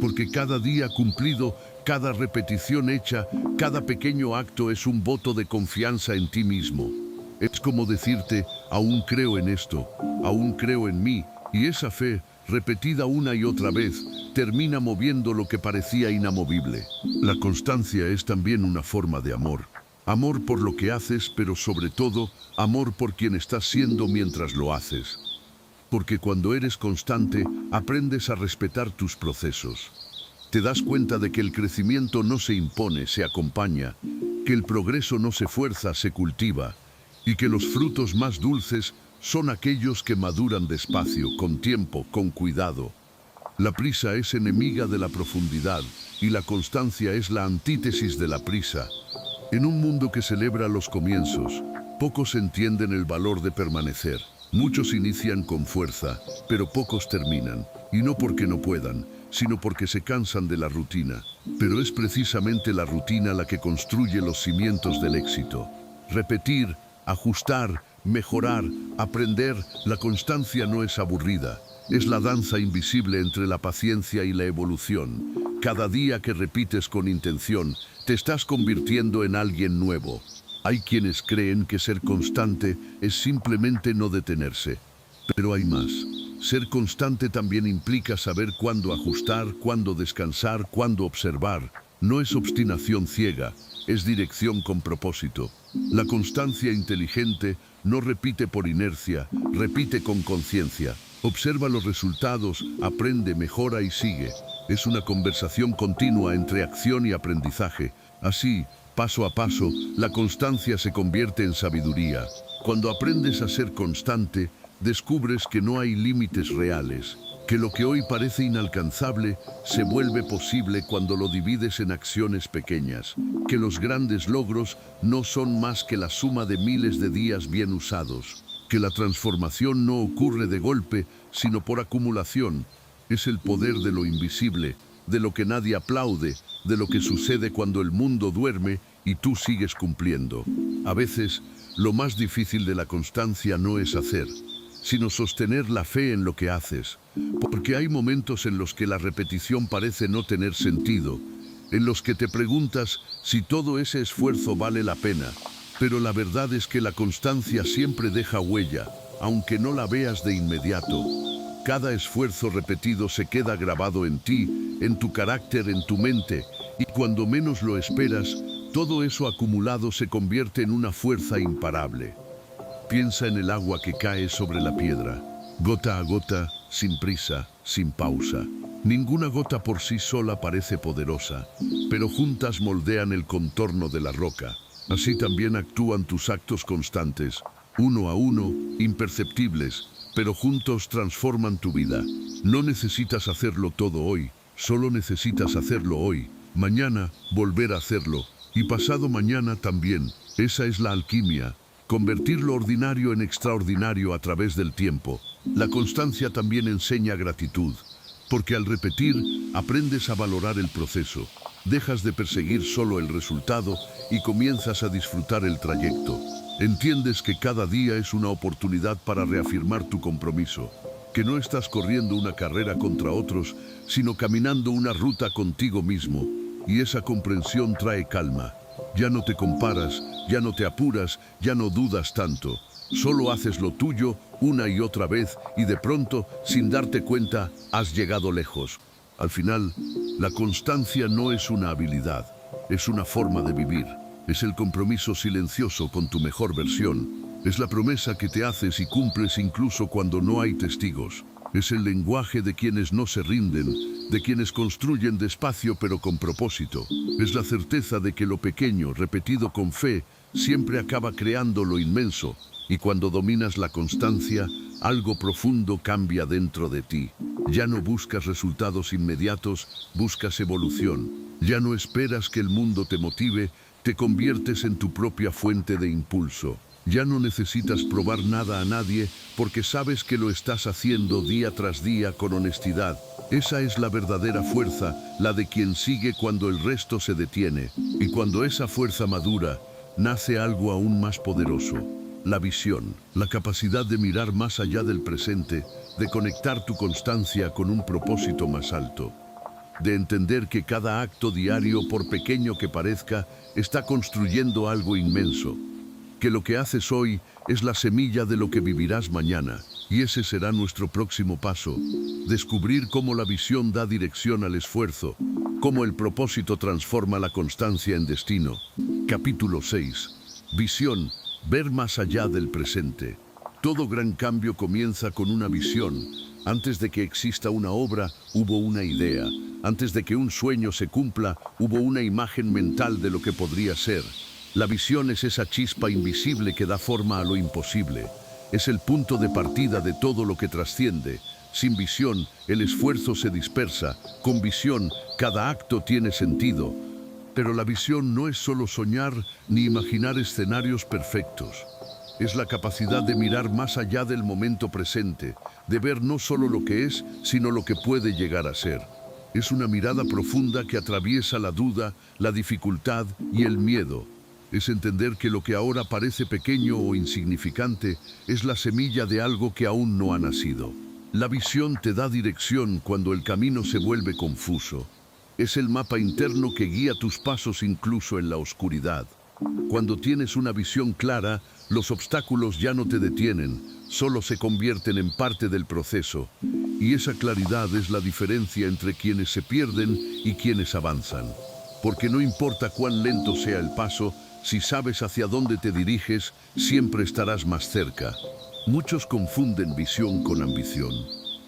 porque cada día cumplido, cada repetición hecha, cada pequeño acto es un voto de confianza en ti mismo. Es como decirte, aún creo en esto, aún creo en mí, y esa fe, repetida una y otra vez, termina moviendo lo que parecía inamovible. La constancia es también una forma de amor. Amor por lo que haces, pero sobre todo, amor por quien estás siendo mientras lo haces. Porque cuando eres constante, aprendes a respetar tus procesos. Te das cuenta de que el crecimiento no se impone, se acompaña, que el progreso no se fuerza, se cultiva, y que los frutos más dulces son aquellos que maduran despacio, con tiempo, con cuidado. La prisa es enemiga de la profundidad, y la constancia es la antítesis de la prisa. En un mundo que celebra los comienzos, pocos entienden el valor de permanecer. Muchos inician con fuerza, pero pocos terminan, y no porque no puedan, sino porque se cansan de la rutina. Pero es precisamente la rutina la que construye los cimientos del éxito. Repetir, ajustar, mejorar, aprender, la constancia no es aburrida. Es la danza invisible entre la paciencia y la evolución. Cada día que repites con intención, te estás convirtiendo en alguien nuevo. Hay quienes creen que ser constante es simplemente no detenerse. Pero hay más. Ser constante también implica saber cuándo ajustar, cuándo descansar, cuándo observar. No es obstinación ciega, es dirección con propósito. La constancia inteligente no repite por inercia, repite con conciencia. Observa los resultados, aprende, mejora y sigue. Es una conversación continua entre acción y aprendizaje. Así, paso a paso, la constancia se convierte en sabiduría. Cuando aprendes a ser constante, descubres que no hay límites reales, que lo que hoy parece inalcanzable se vuelve posible cuando lo divides en acciones pequeñas, que los grandes logros no son más que la suma de miles de días bien usados, que la transformación no ocurre de golpe, sino por acumulación. Es el poder de lo invisible, de lo que nadie aplaude, de lo que sucede cuando el mundo duerme y tú sigues cumpliendo. A veces, lo más difícil de la constancia no es hacer, sino sostener la fe en lo que haces, porque hay momentos en los que la repetición parece no tener sentido, en los que te preguntas si todo ese esfuerzo vale la pena, pero la verdad es que la constancia siempre deja huella, aunque no la veas de inmediato. Cada esfuerzo repetido se queda grabado en ti, en tu carácter, en tu mente, y cuando menos lo esperas, todo eso acumulado se convierte en una fuerza imparable. Piensa en el agua que cae sobre la piedra, gota a gota, sin prisa, sin pausa. Ninguna gota por sí sola parece poderosa, pero juntas moldean el contorno de la roca. Así también actúan tus actos constantes, uno a uno, imperceptibles, pero juntos transforman tu vida. No necesitas hacerlo todo hoy, solo necesitas hacerlo hoy. Mañana, volver a hacerlo, y pasado mañana también. Esa es la alquimia. Convertir lo ordinario en extraordinario a través del tiempo. La constancia también enseña gratitud, porque al repetir, aprendes a valorar el proceso. Dejas de perseguir solo el resultado y comienzas a disfrutar el trayecto. Entiendes que cada día es una oportunidad para reafirmar tu compromiso, que no estás corriendo una carrera contra otros, sino caminando una ruta contigo mismo, y esa comprensión trae calma. Ya no te comparas, ya no te apuras, ya no dudas tanto. Solo haces lo tuyo una y otra vez y de pronto, sin darte cuenta, has llegado lejos. Al final, la constancia no es una habilidad, es una forma de vivir. Es el compromiso silencioso con tu mejor versión. Es la promesa que te haces y cumples incluso cuando no hay testigos. Es el lenguaje de quienes no se rinden, de quienes construyen despacio pero con propósito. Es la certeza de que lo pequeño, repetido con fe, siempre acaba creando lo inmenso. Y cuando dominas la constancia, algo profundo cambia dentro de ti. Ya no buscas resultados inmediatos, buscas evolución. Ya no esperas que el mundo te motive, te conviertes en tu propia fuente de impulso. Ya no necesitas probar nada a nadie porque sabes que lo estás haciendo día tras día con honestidad. Esa es la verdadera fuerza, la de quien sigue cuando el resto se detiene. Y cuando esa fuerza madura, nace algo aún más poderoso: la visión, la capacidad de mirar más allá del presente, de conectar tu constancia con un propósito más alto, de entender que cada acto diario, por pequeño que parezca, está construyendo algo inmenso, que lo que haces hoy es la semilla de lo que vivirás mañana, y ese será nuestro próximo paso: descubrir cómo la visión da dirección al esfuerzo, cómo el propósito transforma la constancia en destino. Capítulo 6. Visión, ver más allá del presente. Todo gran cambio comienza con una visión. Antes de que exista una obra, hubo una idea. Antes de que un sueño se cumpla, hubo una imagen mental de lo que podría ser. La visión es esa chispa invisible que da forma a lo imposible. Es el punto de partida de todo lo que trasciende. Sin visión, el esfuerzo se dispersa. Con visión, cada acto tiene sentido. Pero la visión no es solo soñar ni imaginar escenarios perfectos. Es la capacidad de mirar más allá del momento presente, de ver no solo lo que es, sino lo que puede llegar a ser. Es una mirada profunda que atraviesa la duda, la dificultad y el miedo. Es entender que lo que ahora parece pequeño o insignificante es la semilla de algo que aún no ha nacido. La visión te da dirección cuando el camino se vuelve confuso. Es el mapa interno que guía tus pasos incluso en la oscuridad. Cuando tienes una visión clara, los obstáculos ya no te detienen, solo se convierten en parte del proceso. Y esa claridad es la diferencia entre quienes se pierden y quienes avanzan. Porque no importa cuán lento sea el paso, si sabes hacia dónde te diriges, siempre estarás más cerca. Muchos confunden visión con ambición.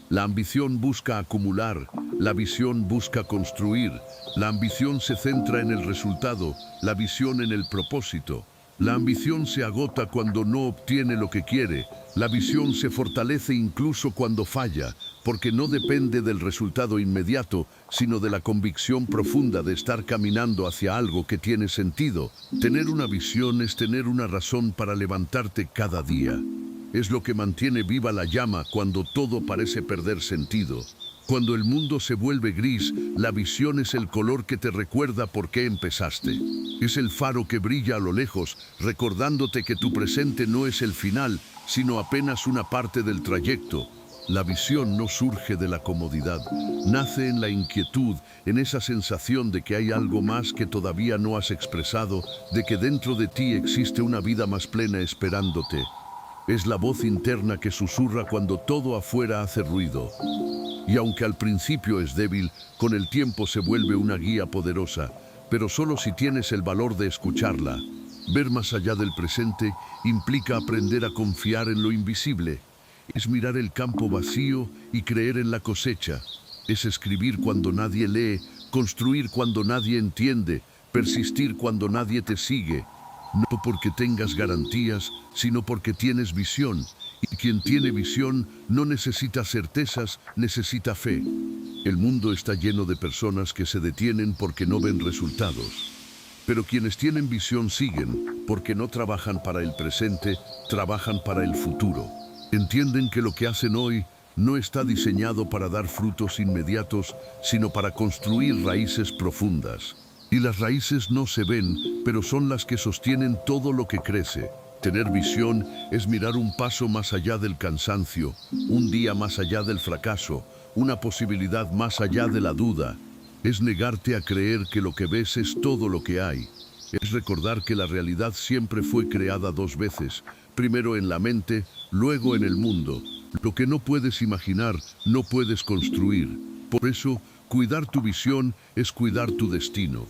La ambición busca acumular, la visión busca construir. La ambición se centra en el resultado, la visión en el propósito. La ambición se agota cuando no obtiene lo que quiere. La visión se fortalece incluso cuando falla, porque no depende del resultado inmediato, sino de la convicción profunda de estar caminando hacia algo que tiene sentido. Tener una visión es tener una razón para levantarte cada día. Es lo que mantiene viva la llama cuando todo parece perder sentido. Cuando el mundo se vuelve gris, la visión es el color que te recuerda por qué empezaste. Es el faro que brilla a lo lejos, recordándote que tu presente no es el final, sino apenas una parte del trayecto. La visión no surge de la comodidad, nace en la inquietud, en esa sensación de que hay algo más que todavía no has expresado, de que dentro de ti existe una vida más plena esperándote. Es la voz interna que susurra cuando todo afuera hace ruido. Y aunque al principio es débil, con el tiempo se vuelve una guía poderosa, pero solo si tienes el valor de escucharla. Ver más allá del presente implica aprender a confiar en lo invisible. Es mirar el campo vacío y creer en la cosecha. Es escribir cuando nadie lee, construir cuando nadie entiende, persistir cuando nadie te sigue. No porque tengas garantías, sino porque tienes visión. Y quien tiene visión no necesita certezas, necesita fe. El mundo está lleno de personas que se detienen porque no ven resultados. Pero quienes tienen visión siguen, porque no trabajan para el presente, trabajan para el futuro. Entienden que lo que hacen hoy no está diseñado para dar frutos inmediatos, sino para construir raíces profundas. Y las raíces no se ven, pero son las que sostienen todo lo que crece. Tener visión es mirar un paso más allá del cansancio, un día más allá del fracaso, una posibilidad más allá de la duda. Es negarte a creer que lo que ves es todo lo que hay. Es recordar que la realidad siempre fue creada dos veces, primero en la mente, luego en el mundo. Lo que no puedes imaginar, no puedes construir. Por eso, cuidar tu visión es cuidar tu destino.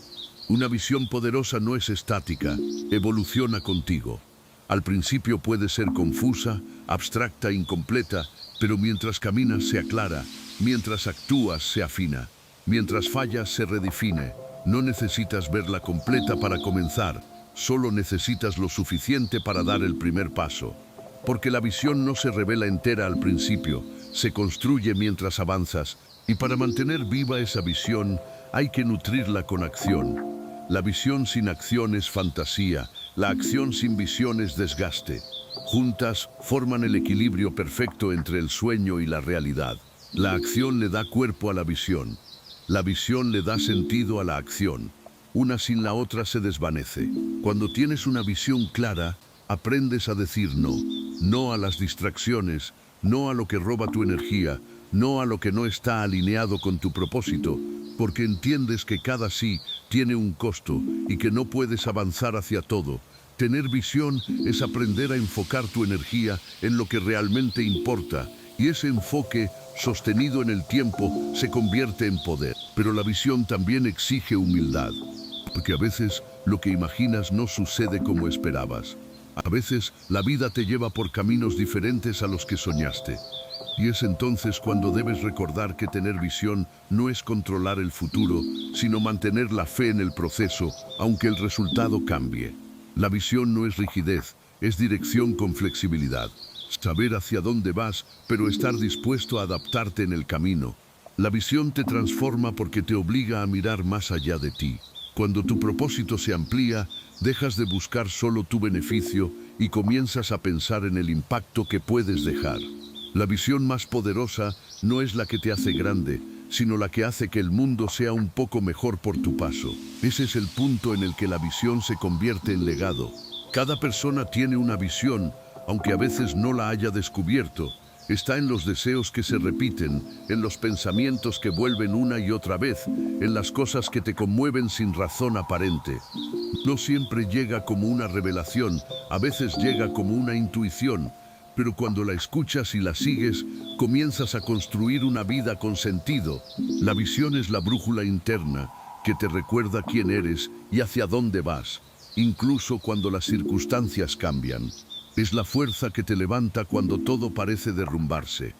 Una visión poderosa no es estática, evoluciona contigo. Al principio puede ser confusa, abstracta, incompleta, pero mientras caminas se aclara, mientras actúas se afina, mientras fallas se redefine. No necesitas verla completa para comenzar, solo necesitas lo suficiente para dar el primer paso. Porque la visión no se revela entera al principio, se construye mientras avanzas, y para mantener viva esa visión hay que nutrirla con acción. La visión sin acción es fantasía, la acción sin visión es desgaste. Juntas forman el equilibrio perfecto entre el sueño y la realidad. La acción le da cuerpo a la visión le da sentido a la acción. una sin la otra se desvanece. Cuando tienes una visión clara, aprendes a decir no. No a las distracciones, no a lo que roba tu energía, no a lo que no está alineado con tu propósito, porque entiendes que cada sí tiene un costo y que no puedes avanzar hacia todo. Tener visión es aprender a enfocar tu energía en lo que realmente importa, y ese enfoque, sostenido en el tiempo, se convierte en poder. Pero la visión también exige humildad, porque a veces lo que imaginas no sucede como esperabas. A veces la vida te lleva por caminos diferentes a los que soñaste. Y es entonces cuando debes recordar que tener visión no es controlar el futuro, sino mantener la fe en el proceso, aunque el resultado cambie. La visión no es rigidez, es dirección con flexibilidad. Saber hacia dónde vas, pero estar dispuesto a adaptarte en el camino. La visión te transforma porque te obliga a mirar más allá de ti. Cuando tu propósito se amplía, dejas de buscar solo tu beneficio y comienzas a pensar en el impacto que puedes dejar. La visión más poderosa no es la que te hace grande, sino la que hace que el mundo sea un poco mejor por tu paso. Ese es el punto en el que la visión se convierte en legado. Cada persona tiene una visión, aunque a veces no la haya descubierto. Está en los deseos que se repiten, en los pensamientos que vuelven una y otra vez, en las cosas que te conmueven sin razón aparente. No siempre llega como una revelación, a veces llega como una intuición, pero cuando la escuchas y la sigues, comienzas a construir una vida con sentido. La visión es la brújula interna que te recuerda quién eres y hacia dónde vas, incluso cuando las circunstancias cambian. Es la fuerza que te levanta cuando todo parece derrumbarse.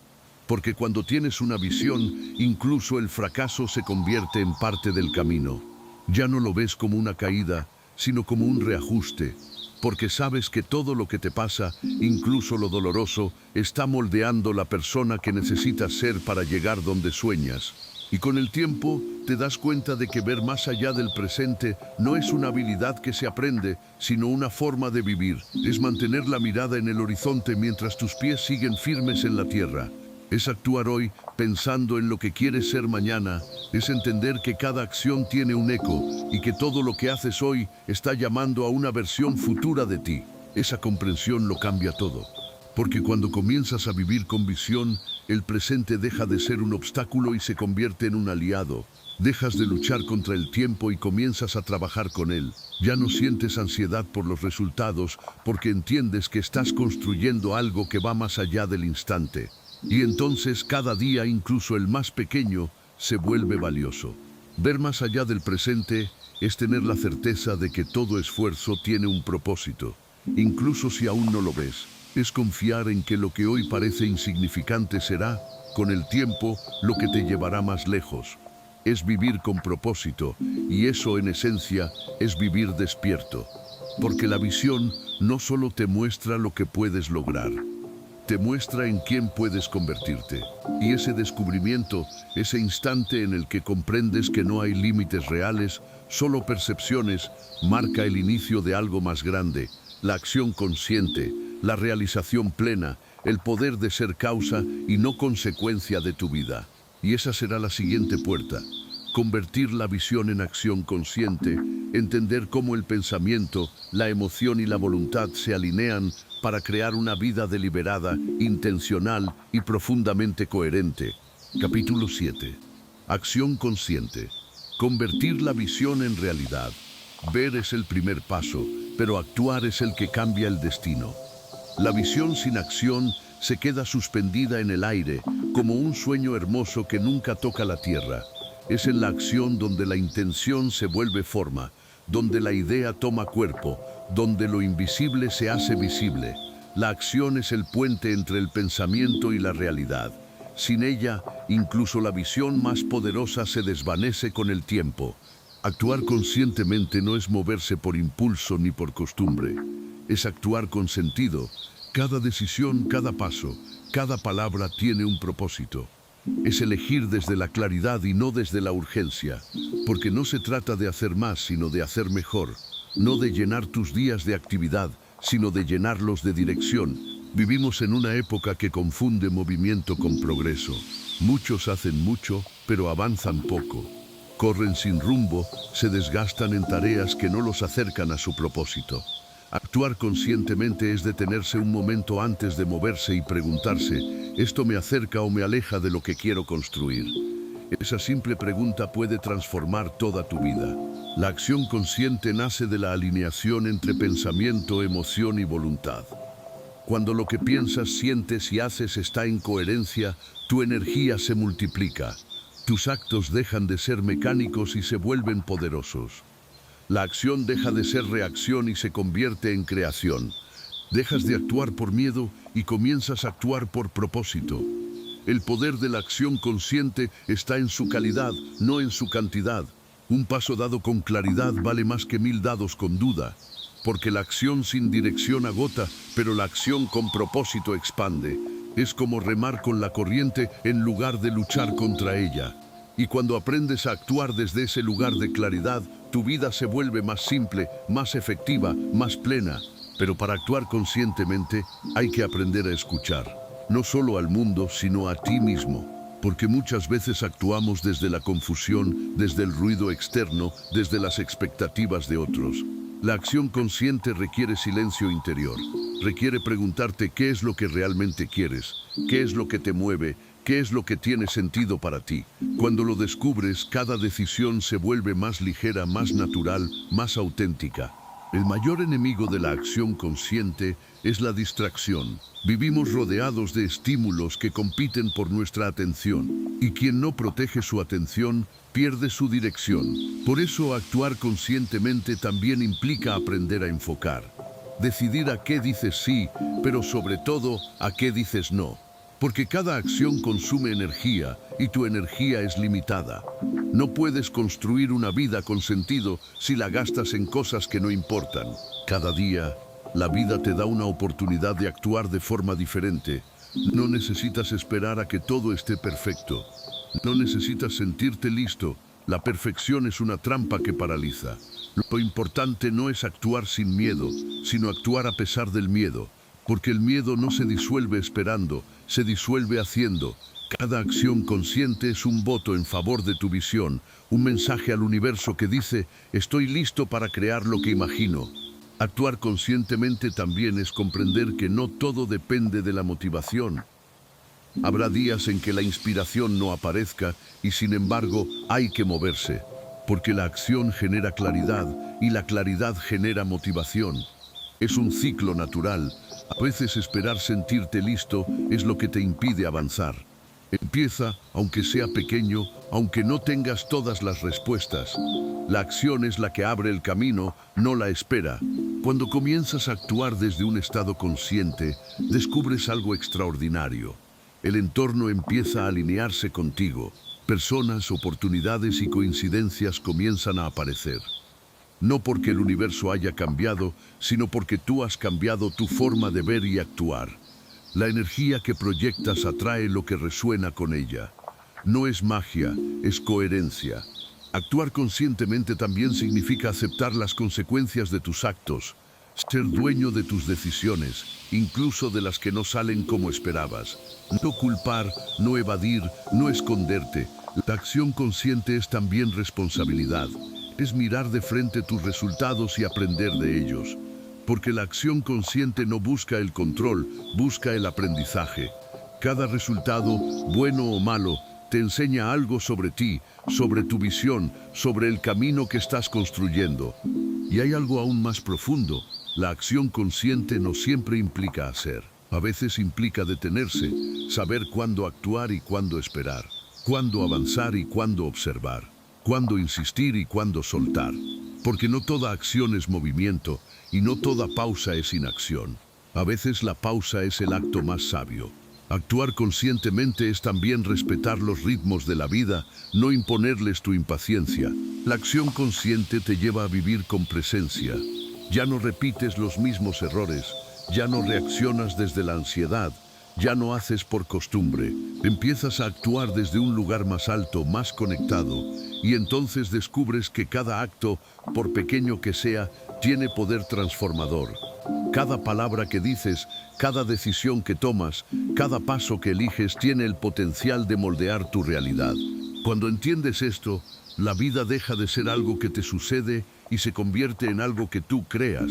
Porque cuando tienes una visión, incluso el fracaso se convierte en parte del camino. Ya no lo ves como una caída, sino como un reajuste. Porque sabes que todo lo que te pasa, incluso lo doloroso, está moldeando la persona que necesitas ser para llegar donde sueñas. Y con el tiempo te das cuenta de que ver más allá del presente no es una habilidad que se aprende, sino una forma de vivir. Es mantener la mirada en el horizonte mientras tus pies siguen firmes en la tierra. Es actuar hoy pensando en lo que quieres ser mañana. Es entender que cada acción tiene un eco y que todo lo que haces hoy está llamando a una versión futura de ti. Esa comprensión lo cambia todo. Porque cuando comienzas a vivir con visión, el presente deja de ser un obstáculo y se convierte en un aliado. Dejas de luchar contra el tiempo y comienzas a trabajar con él. Ya no sientes ansiedad por los resultados porque entiendes que estás construyendo algo que va más allá del instante. Y entonces cada día, incluso el más pequeño, se vuelve valioso. Ver más allá del presente es tener la certeza de que todo esfuerzo tiene un propósito, incluso si aún no lo ves. Es confiar en que lo que hoy parece insignificante será, con el tiempo, lo que te llevará más lejos. Es vivir con propósito, y eso en esencia es vivir despierto. Porque la visión no solo te muestra lo que puedes lograr, te muestra en quién puedes convertirte. Y ese descubrimiento, ese instante en el que comprendes que no hay límites reales, solo percepciones, marca el inicio de algo más grande, la acción consciente, la realización plena, el poder de ser causa y no consecuencia de tu vida. Y esa será la siguiente puerta. Convertir la visión en acción consciente, entender cómo el pensamiento, la emoción y la voluntad se alinean para crear una vida deliberada, intencional y profundamente coherente. Capítulo 7. Acción consciente. Convertir la visión en realidad. Ver es el primer paso, pero actuar es el que cambia el destino. La visión sin acción se queda suspendida en el aire, como un sueño hermoso que nunca toca la tierra. Es en la acción donde la intención se vuelve forma, donde la idea toma cuerpo, donde lo invisible se hace visible. La acción es el puente entre el pensamiento y la realidad. Sin ella, incluso la visión más poderosa se desvanece con el tiempo. Actuar conscientemente no es moverse por impulso ni por costumbre. Es actuar con sentido. Cada decisión, cada paso, cada palabra tiene un propósito. Es elegir desde la claridad y no desde la urgencia, porque no se trata de hacer más, sino de hacer mejor. No de llenar tus días de actividad, sino de llenarlos de dirección. Vivimos en una época que confunde movimiento con progreso. Muchos hacen mucho, pero avanzan poco. corren sin rumbo, se desgastan en tareas que no los acercan a su propósito. Actuar conscientemente es detenerse un momento antes de moverse y preguntarse, ¿esto me acerca o me aleja de lo que quiero construir? Esa simple pregunta puede transformar toda tu vida. La acción consciente nace de la alineación entre pensamiento, emoción y voluntad. Cuando lo que piensas, sientes y haces está en coherencia, tu energía se multiplica. Tus actos dejan de ser mecánicos y se vuelven poderosos. La acción deja de ser reacción y se convierte en creación. Dejas de actuar por miedo y comienzas a actuar por propósito. El poder de la acción consciente está en su calidad, no en su cantidad. Un paso dado con claridad vale más que 1000 dados con duda. Porque la acción sin dirección agota, pero la acción con propósito expande. Es como remar con la corriente en lugar de luchar contra ella. Y cuando aprendes a actuar desde ese lugar de claridad, tu vida se vuelve más simple, más efectiva, más plena. Pero para actuar conscientemente hay que aprender a escuchar. No solo al mundo, sino a ti mismo. Porque muchas veces actuamos desde la confusión, desde el ruido externo, desde las expectativas de otros. La acción consciente requiere silencio interior. Requiere preguntarte qué es lo que realmente quieres, qué es lo que te mueve, qué es lo que tiene sentido para ti. Cuando lo descubres, cada decisión se vuelve más ligera, más natural, más auténtica. El mayor enemigo de la acción consciente es la distracción. Vivimos rodeados de estímulos que compiten por nuestra atención, y quien no protege su atención pierde su dirección. Por eso actuar conscientemente también implica aprender a enfocar. Decidir a qué dices sí, pero sobre todo a qué dices no. Porque cada acción consume energía y tu energía es limitada. No puedes construir una vida con sentido si la gastas en cosas que no importan. Cada día, la vida te da una oportunidad de actuar de forma diferente. No necesitas esperar a que todo esté perfecto. No necesitas sentirte listo. La perfección es una trampa que paraliza. Lo importante no es actuar sin miedo, sino actuar a pesar del miedo. Porque el miedo no se disuelve esperando, se disuelve haciendo. Cada acción consciente es un voto en favor de tu visión, un mensaje al universo que dice, estoy listo para crear lo que imagino. Actuar conscientemente también es comprender que no todo depende de la motivación. Habrá días en que la inspiración no aparezca y sin embargo hay que moverse, porque la acción genera claridad y la claridad genera motivación. Es un ciclo natural. A veces esperar sentirte listo es lo que te impide avanzar. Empieza, aunque sea pequeño, aunque no tengas todas las respuestas. La acción es la que abre el camino, no la espera. Cuando comienzas a actuar desde un estado consciente, descubres algo extraordinario. El entorno empieza a alinearse contigo. Personas, oportunidades y coincidencias comienzan a aparecer. No porque el universo haya cambiado, sino porque tú has cambiado tu forma de ver y actuar. La energía que proyectas atrae lo que resuena con ella. No es magia, es coherencia. Actuar conscientemente también significa aceptar las consecuencias de tus actos, ser dueño de tus decisiones, incluso de las que no salen como esperabas. No culpar, no evadir, no esconderte. La acción consciente es también responsabilidad. Es mirar de frente tus resultados y aprender de ellos. Porque la acción consciente no busca el control, busca el aprendizaje. Cada resultado, bueno o malo, te enseña algo sobre ti, sobre tu visión, sobre el camino que estás construyendo. Y hay algo aún más profundo. La acción consciente no siempre implica hacer. A veces implica detenerse, saber cuándo actuar y cuándo esperar, cuándo avanzar y cuándo observar. Cuándo insistir y cuándo soltar. Porque no toda acción es movimiento y no toda pausa es inacción. A veces la pausa es el acto más sabio. Actuar conscientemente es también respetar los ritmos de la vida, no imponerles tu impaciencia. La acción consciente te lleva a vivir con presencia. Ya no repites los mismos errores, ya no reaccionas desde la ansiedad, ya no haces por costumbre. Empiezas a actuar desde un lugar más alto, más conectado, y entonces descubres que cada acto, por pequeño que sea, tiene poder transformador. Cada palabra que dices, cada decisión que tomas, cada paso que eliges tiene el potencial de moldear tu realidad. Cuando entiendes esto, la vida deja de ser algo que te sucede y se convierte en algo que tú creas.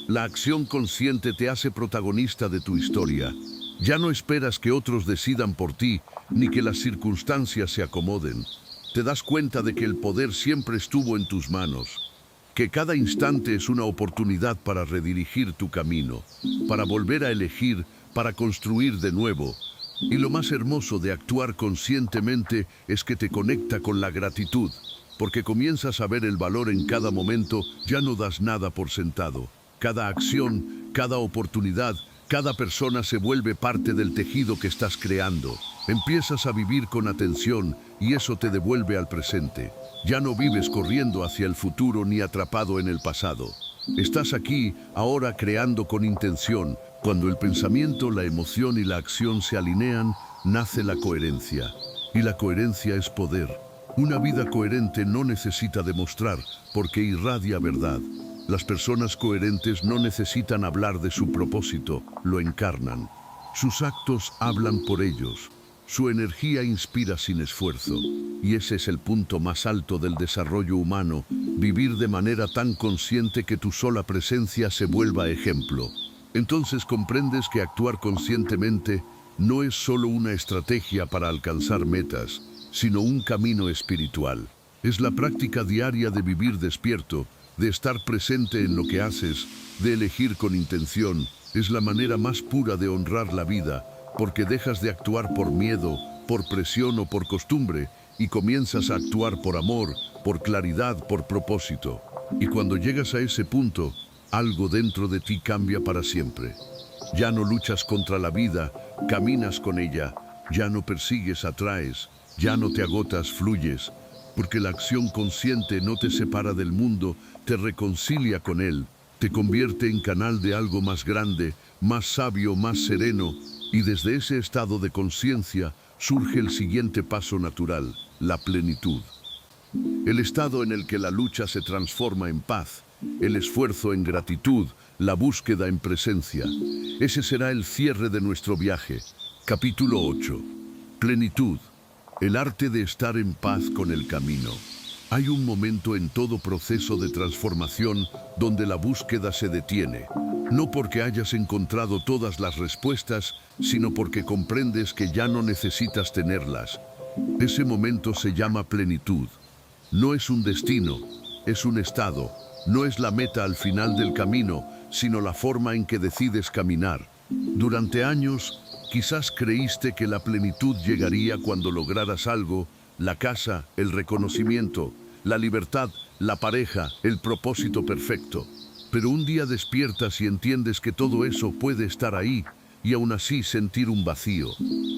La acción consciente te hace protagonista de tu historia. Ya no esperas que otros decidan por ti, ni que las circunstancias se acomoden. Te das cuenta de que el poder siempre estuvo en tus manos, que cada instante es una oportunidad para redirigir tu camino, para volver a elegir, para construir de nuevo. Y lo más hermoso de actuar conscientemente es que te conecta con la gratitud, porque comienzas a ver el valor en cada momento, ya no das nada por sentado. Cada acción, cada oportunidad, cada persona se vuelve parte del tejido que estás creando. Empiezas a vivir con atención y eso te devuelve al presente. Ya no vives corriendo hacia el futuro ni atrapado en el pasado. Estás aquí, ahora creando con intención. Cuando el pensamiento, la emoción y la acción se alinean, nace la coherencia. Y la coherencia es poder. Una vida coherente no necesita demostrar, porque irradia verdad. Las personas coherentes no necesitan hablar de su propósito, lo encarnan. Sus actos hablan por ellos. Su energía inspira sin esfuerzo. Y ese es el punto más alto del desarrollo humano, vivir de manera tan consciente que tu sola presencia se vuelva ejemplo. Entonces comprendes que actuar conscientemente no es solo una estrategia para alcanzar metas, sino un camino espiritual. Es la práctica diaria de vivir despierto, de estar presente en lo que haces, de elegir con intención. Es la manera más pura de honrar la vida, porque dejas de actuar por miedo, por presión o por costumbre, y comienzas a actuar por amor, por claridad, por propósito. Y cuando llegas a ese punto, algo dentro de ti cambia para siempre. Ya no luchas contra la vida, caminas con ella. Ya no persigues, atraes. Ya no te agotas, fluyes. Porque la acción consciente no te separa del mundo, te reconcilia con él, te convierte en canal de algo más grande, más sabio, más sereno. Y desde ese estado de conciencia surge el siguiente paso natural, la plenitud. El estado en el que la lucha se transforma en paz, el esfuerzo en gratitud, la búsqueda en presencia. Ese será el cierre de nuestro viaje. Capítulo 8. Plenitud. El arte de estar en paz con el camino. Hay un momento en todo proceso de transformación donde la búsqueda se detiene. No porque hayas encontrado todas las respuestas, sino porque comprendes que ya no necesitas tenerlas. Ese momento se llama plenitud. No es un destino, es un estado. No es la meta al final del camino, sino la forma en que decides caminar. Durante años, quizás creíste que la plenitud llegaría cuando lograras algo, la casa, el reconocimiento, la libertad, la pareja, el propósito perfecto. Pero un día despiertas y entiendes que todo eso puede estar ahí y aún así sentir un vacío.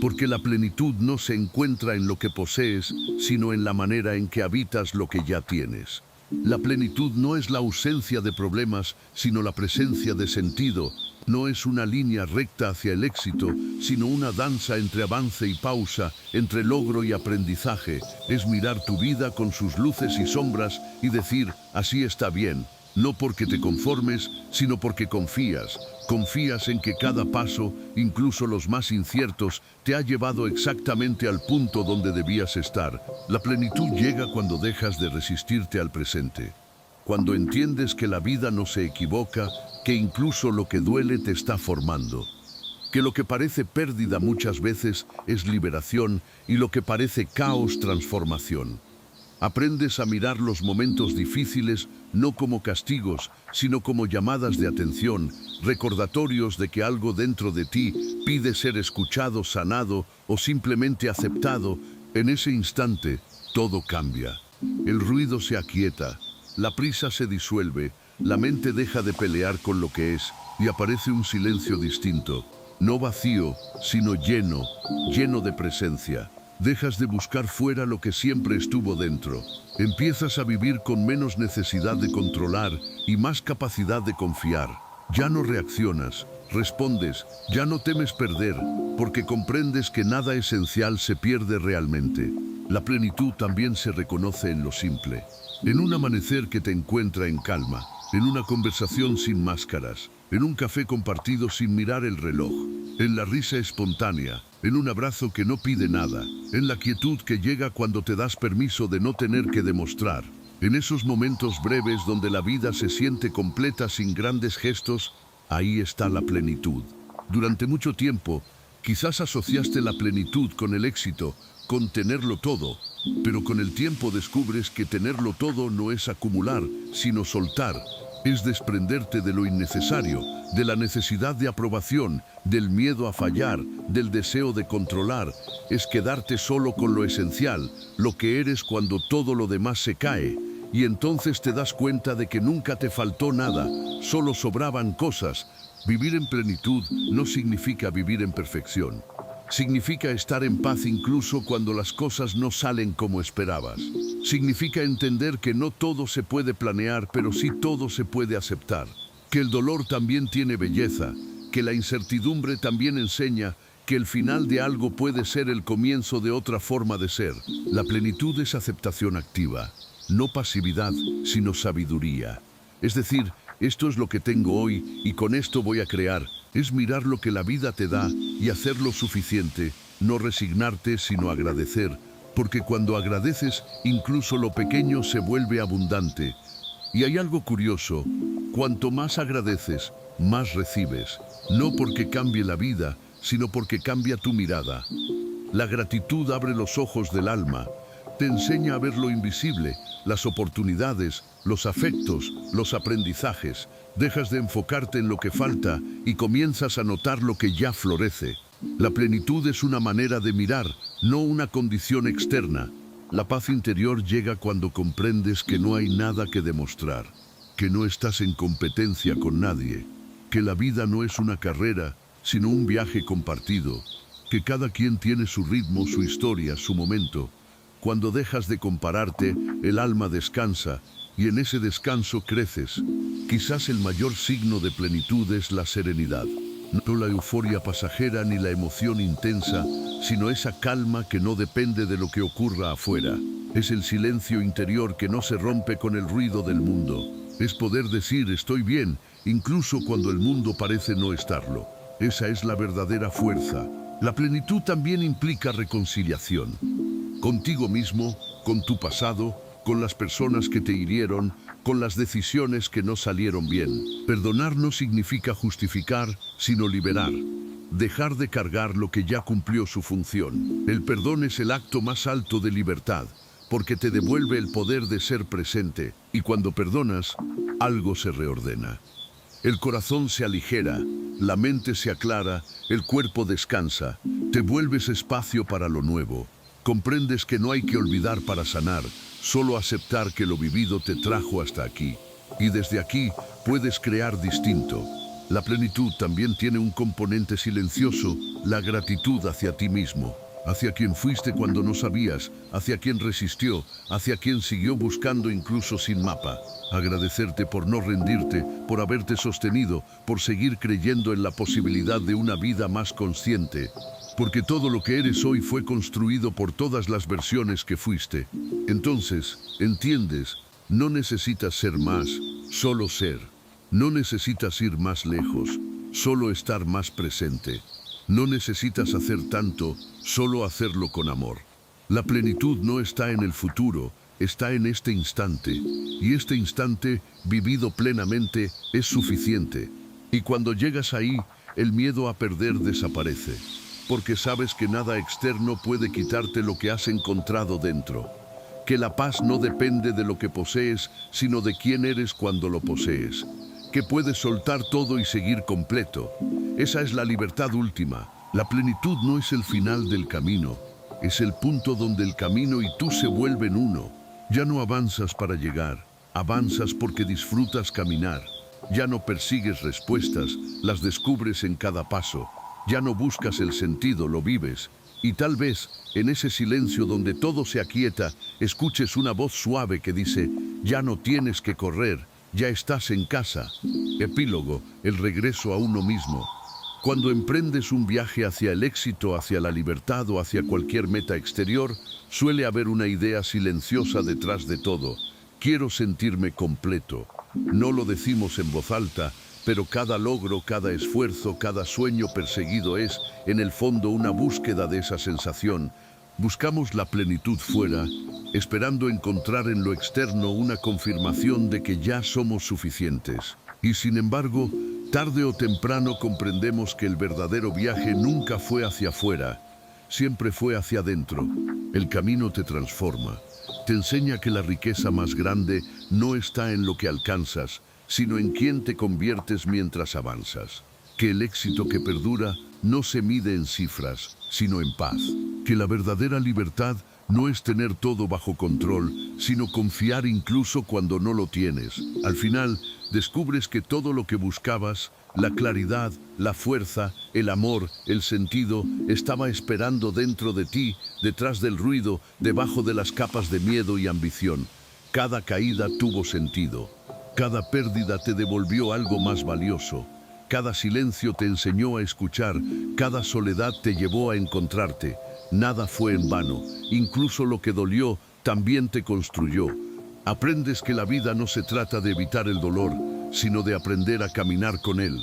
Porque la plenitud no se encuentra en lo que posees, sino en la manera en que habitas lo que ya tienes. La plenitud no es la ausencia de problemas, sino la presencia de sentido. No es una línea recta hacia el éxito, sino una danza entre avance y pausa, entre logro y aprendizaje. Es mirar tu vida con sus luces y sombras y decir, así está bien. No porque te conformes, sino porque confías. Confías en que cada paso, incluso los más inciertos, te ha llevado exactamente al punto donde debías estar. La plenitud llega cuando dejas de resistirte al presente. Cuando entiendes que la vida no se equivoca, que incluso lo que duele te está formando. Que lo que parece pérdida muchas veces es liberación y lo que parece caos, transformación. Aprendes a mirar los momentos difíciles no como castigos, sino como llamadas de atención, recordatorios de que algo dentro de ti pide ser escuchado, sanado o simplemente aceptado. En ese instante, todo cambia. El ruido se aquieta, la prisa se disuelve, la mente deja de pelear con lo que es y aparece un silencio distinto, no vacío, sino lleno, lleno de presencia. Dejas de buscar fuera lo que siempre estuvo dentro. Empiezas a vivir con menos necesidad de controlar y más capacidad de confiar. Ya no reaccionas, respondes, ya no temes perder, porque comprendes que nada esencial se pierde realmente. La plenitud también se reconoce en lo simple. En un amanecer que te encuentra en calma, en una conversación sin máscaras, en un café compartido sin mirar el reloj. en la risa espontánea, en un abrazo que no pide nada, en la quietud que llega cuando te das permiso de no tener que demostrar. En esos momentos breves donde la vida se siente completa sin grandes gestos, ahí está la plenitud. Durante mucho tiempo, quizás asociaste la plenitud con el éxito, con tenerlo todo, pero con el tiempo descubres que tenerlo todo no es acumular, sino soltar. Es desprenderte de lo innecesario, de la necesidad de aprobación, del miedo a fallar, del deseo de controlar. Es quedarte solo con lo esencial, lo que eres cuando todo lo demás se cae. Y entonces te das cuenta de que nunca te faltó nada, solo sobraban cosas. Vivir en plenitud no significa vivir en perfección. Significa estar en paz incluso cuando las cosas no salen como esperabas. Significa entender que no todo se puede planear, pero sí todo se puede aceptar. Que el dolor también tiene belleza, que la incertidumbre también enseña que el final de algo puede ser el comienzo de otra forma de ser. La plenitud es aceptación activa. No pasividad, sino sabiduría. Es decir, esto es lo que tengo hoy y con esto voy a crear. Es mirar lo que la vida te da y hacer lo suficiente, no resignarte, sino agradecer. Porque cuando agradeces, incluso lo pequeño se vuelve abundante. Y hay algo curioso, cuanto más agradeces, más recibes. No porque cambie la vida, sino porque cambia tu mirada. La gratitud abre los ojos del alma. Te enseña a ver lo invisible, las oportunidades, los afectos, los aprendizajes. Dejas de enfocarte en lo que falta y comienzas a notar lo que ya florece. La plenitud es una manera de mirar, no una condición externa. La paz interior llega cuando comprendes que no hay nada que demostrar, que no estás en competencia con nadie, que la vida no es una carrera, sino un viaje compartido, que cada quien tiene su ritmo, su historia, su momento. Cuando dejas de compararte, el alma descansa y en ese descanso creces. Quizás el mayor signo de plenitud es la serenidad. No la euforia pasajera ni la emoción intensa, sino esa calma que no depende de lo que ocurra afuera. Es el silencio interior que no se rompe con el ruido del mundo. Es poder decir estoy bien, incluso cuando el mundo parece no estarlo. Esa es la verdadera fuerza. La plenitud también implica reconciliación. Contigo mismo, con tu pasado, con las personas que te hirieron, con las decisiones que no salieron bien. Perdonar no significa justificar, sino liberar. Dejar de cargar lo que ya cumplió su función. El perdón es el acto más alto de libertad, porque te devuelve el poder de ser presente, y cuando perdonas, algo se reordena. El corazón se aligera, la mente se aclara, el cuerpo descansa, te vuelves espacio para lo nuevo. Comprendes que no hay que olvidar para sanar, solo aceptar que lo vivido te trajo hasta aquí. Y desde aquí puedes crear distinto. La plenitud también tiene un componente silencioso, la gratitud hacia ti mismo, hacia quien fuiste cuando no sabías, hacia quien resistió, hacia quien siguió buscando incluso sin mapa. Agradecerte por no rendirte, por haberte sostenido, por seguir creyendo en la posibilidad de una vida más consciente. Porque todo lo que eres hoy fue construido por todas las versiones que fuiste. Entonces, entiendes, no necesitas ser más, solo ser. No necesitas ir más lejos, solo estar más presente. No necesitas hacer tanto, solo hacerlo con amor. La plenitud no está en el futuro, está en este instante. Y este instante, vivido plenamente, es suficiente. Y cuando llegas ahí, el miedo a perder desaparece. Porque sabes que nada externo puede quitarte lo que has encontrado dentro. Que la paz no depende de lo que posees, sino de quién eres cuando lo posees. Que puedes soltar todo y seguir completo. Esa es la libertad última. La plenitud no es el final del camino, es el punto donde el camino y tú se vuelven uno. Ya no avanzas para llegar, avanzas porque disfrutas caminar. Ya no persigues respuestas, las descubres en cada paso. Ya no buscas el sentido, lo vives. Y tal vez, en ese silencio donde todo se aquieta, escuches una voz suave que dice, ya no tienes que correr, ya estás en casa. Epílogo, el regreso a uno mismo. Cuando emprendes un viaje hacia el éxito, hacia la libertad o hacia cualquier meta exterior, suele haber una idea silenciosa detrás de todo. Quiero sentirme completo. No lo decimos en voz alta, pero cada logro, cada esfuerzo, cada sueño perseguido es, en el fondo, una búsqueda de esa sensación. Buscamos la plenitud fuera, esperando encontrar en lo externo una confirmación de que ya somos suficientes. Y sin embargo, tarde o temprano comprendemos que el verdadero viaje nunca fue hacia afuera, siempre fue hacia adentro. El camino te transforma, te enseña que la riqueza más grande no está en lo que alcanzas, sino en quién te conviertes mientras avanzas. Que el éxito que perdura no se mide en cifras, sino en paz. Que la verdadera libertad no es tener todo bajo control, sino confiar incluso cuando no lo tienes. Al final, descubres que todo lo que buscabas, la claridad, la fuerza, el amor, el sentido, estaba esperando dentro de ti, detrás del ruido, debajo de las capas de miedo y ambición. Cada caída tuvo sentido. Cada pérdida te devolvió algo más valioso. Cada silencio te enseñó a escuchar, cada soledad te llevó a encontrarte. Nada fue en vano, incluso lo que dolió también te construyó. Aprendes que la vida no se trata de evitar el dolor, sino de aprender a caminar con él.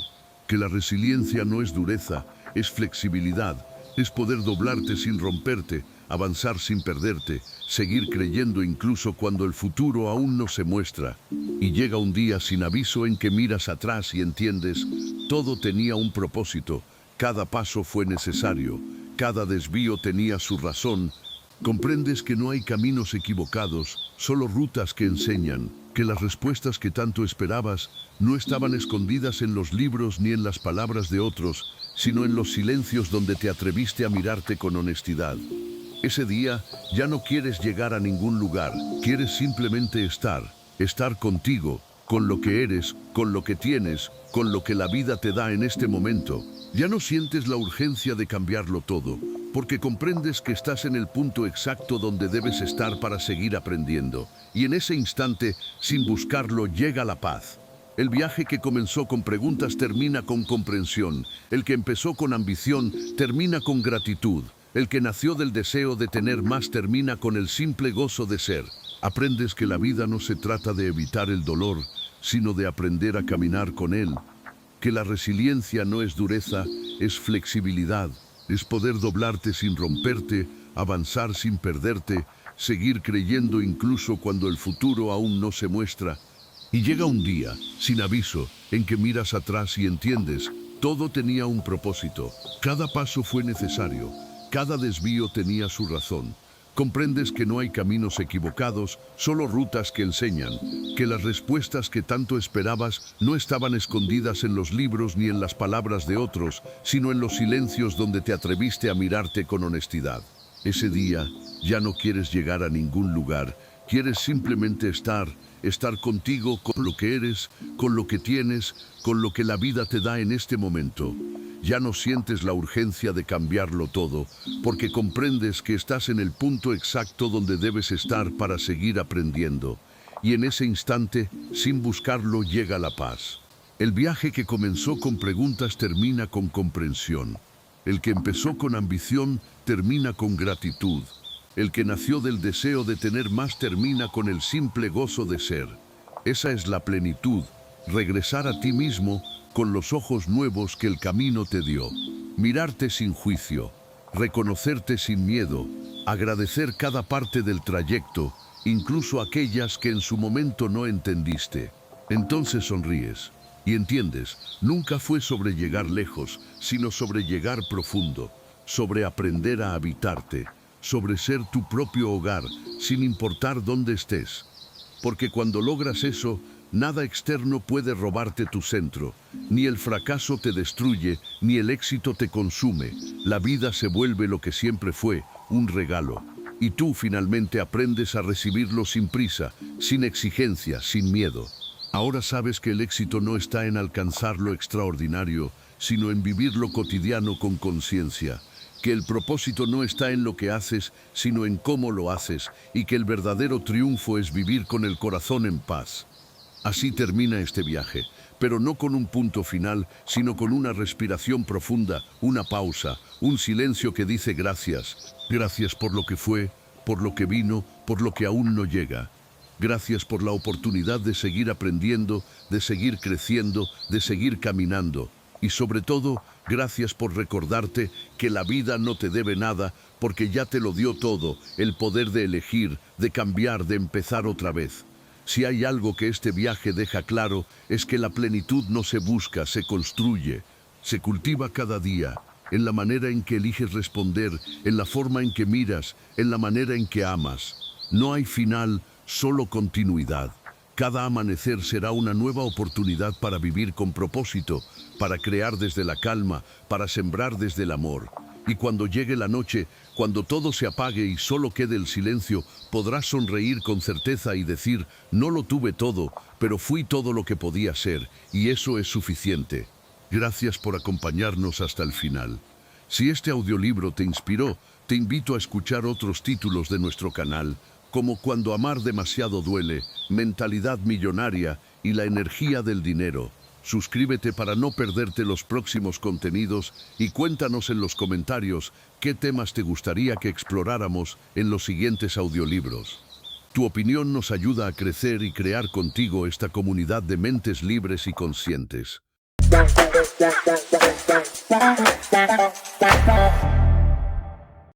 Que la resiliencia no es dureza, es flexibilidad, es poder doblarte sin romperte, avanzar sin perderte, seguir creyendo incluso cuando el futuro aún no se muestra. Y llega un día sin aviso en que miras atrás y entiendes, todo tenía un propósito, cada paso fue necesario, cada desvío tenía su razón. Comprendes que no hay caminos equivocados, solo rutas que enseñan, que las respuestas que tanto esperabas no estaban escondidas en los libros ni en las palabras de otros, sino en los silencios donde te atreviste a mirarte con honestidad. Ese día ya no quieres llegar a ningún lugar, quieres simplemente estar contigo, con lo que eres, con lo que tienes, con lo que la vida te da en este momento. Ya no sientes la urgencia de cambiarlo todo, porque comprendes que estás en el punto exacto donde debes estar para seguir aprendiendo. Y en ese instante, sin buscarlo, llega la paz. El viaje que comenzó con preguntas termina con comprensión. El que empezó con ambición termina con gratitud. El que nació del deseo de tener más termina con el simple gozo de ser. Aprendes que la vida no se trata de evitar el dolor, sino de aprender a caminar con él. Que la resiliencia no es dureza, es flexibilidad. Es poder doblarte sin romperte, avanzar sin perderte, seguir creyendo incluso cuando el futuro aún no se muestra. Y llega un día, sin aviso, en que miras atrás y entiendes, todo tenía un propósito. Cada paso fue necesario, cada desvío tenía su razón. Comprendes que no hay caminos equivocados, solo rutas que enseñan, que las respuestas que tanto esperabas no estaban escondidas en los libros ni en las palabras de otros, sino en los silencios donde te atreviste a mirarte con honestidad. Ese día ya no quieres llegar a ningún lugar, quieres simplemente estar contigo con lo que eres, con lo que tienes, con lo que la vida te da en este momento. Ya no sientes la urgencia de cambiarlo todo, porque comprendes que estás en el punto exacto donde debes estar para seguir aprendiendo. Y en ese instante, sin buscarlo, llega la paz. El viaje que comenzó con preguntas termina con comprensión. El que empezó con ambición termina con gratitud. El que nació del deseo de tener más termina con el simple gozo de ser. Esa es la plenitud, regresar a ti mismo con los ojos nuevos que el camino te dio. Mirarte sin juicio, reconocerte sin miedo, agradecer cada parte del trayecto, incluso aquellas que en su momento no entendiste. Entonces sonríes y entiendes, nunca fue sobre llegar lejos, sino sobre llegar profundo, sobre aprender a habitarte, sobre ser tu propio hogar, sin importar dónde estés. Porque cuando logras eso, nada externo puede robarte tu centro. Ni el fracaso te destruye, ni el éxito te consume. La vida se vuelve lo que siempre fue, un regalo. Y tú finalmente aprendes a recibirlo sin prisa, sin exigencia, sin miedo. Ahora sabes que el éxito no está en alcanzar lo extraordinario, sino en vivir lo cotidiano con conciencia. Que el propósito no está en lo que haces, sino en cómo lo haces, y que el verdadero triunfo es vivir con el corazón en paz. Así termina este viaje, pero no con un punto final, sino con una respiración profunda, una pausa, un silencio que dice gracias. Gracias por lo que fue, por lo que vino, por lo que aún no llega. Gracias por la oportunidad de seguir aprendiendo, de seguir creciendo, de seguir caminando. Y sobre todo, gracias por recordarte que la vida no te debe nada porque ya te lo dio todo, el poder de elegir, de cambiar, de empezar otra vez. Si hay algo que este viaje deja claro, es que la plenitud no se busca, se construye, se cultiva cada día, en la manera en que eliges responder, en la forma en que miras, en la manera en que amas. No hay final, solo continuidad. Cada amanecer será una nueva oportunidad para vivir con propósito, para crear desde la calma, para sembrar desde el amor. Y cuando llegue la noche, cuando todo se apague y solo quede el silencio, podrás sonreír con certeza y decir, no lo tuve todo, pero fui todo lo que podía ser, y eso es suficiente. Gracias por acompañarnos hasta el final. Si este audiolibro te inspiró, te invito a escuchar otros títulos de nuestro canal, como Cuando amar demasiado duele, Mentalidad millonaria y La energía del dinero. Suscríbete para no perderte los próximos contenidos y cuéntanos en los comentarios qué temas te gustaría que exploráramos en los siguientes audiolibros. Tu opinión nos ayuda a crecer y crear contigo esta comunidad de mentes libres y conscientes.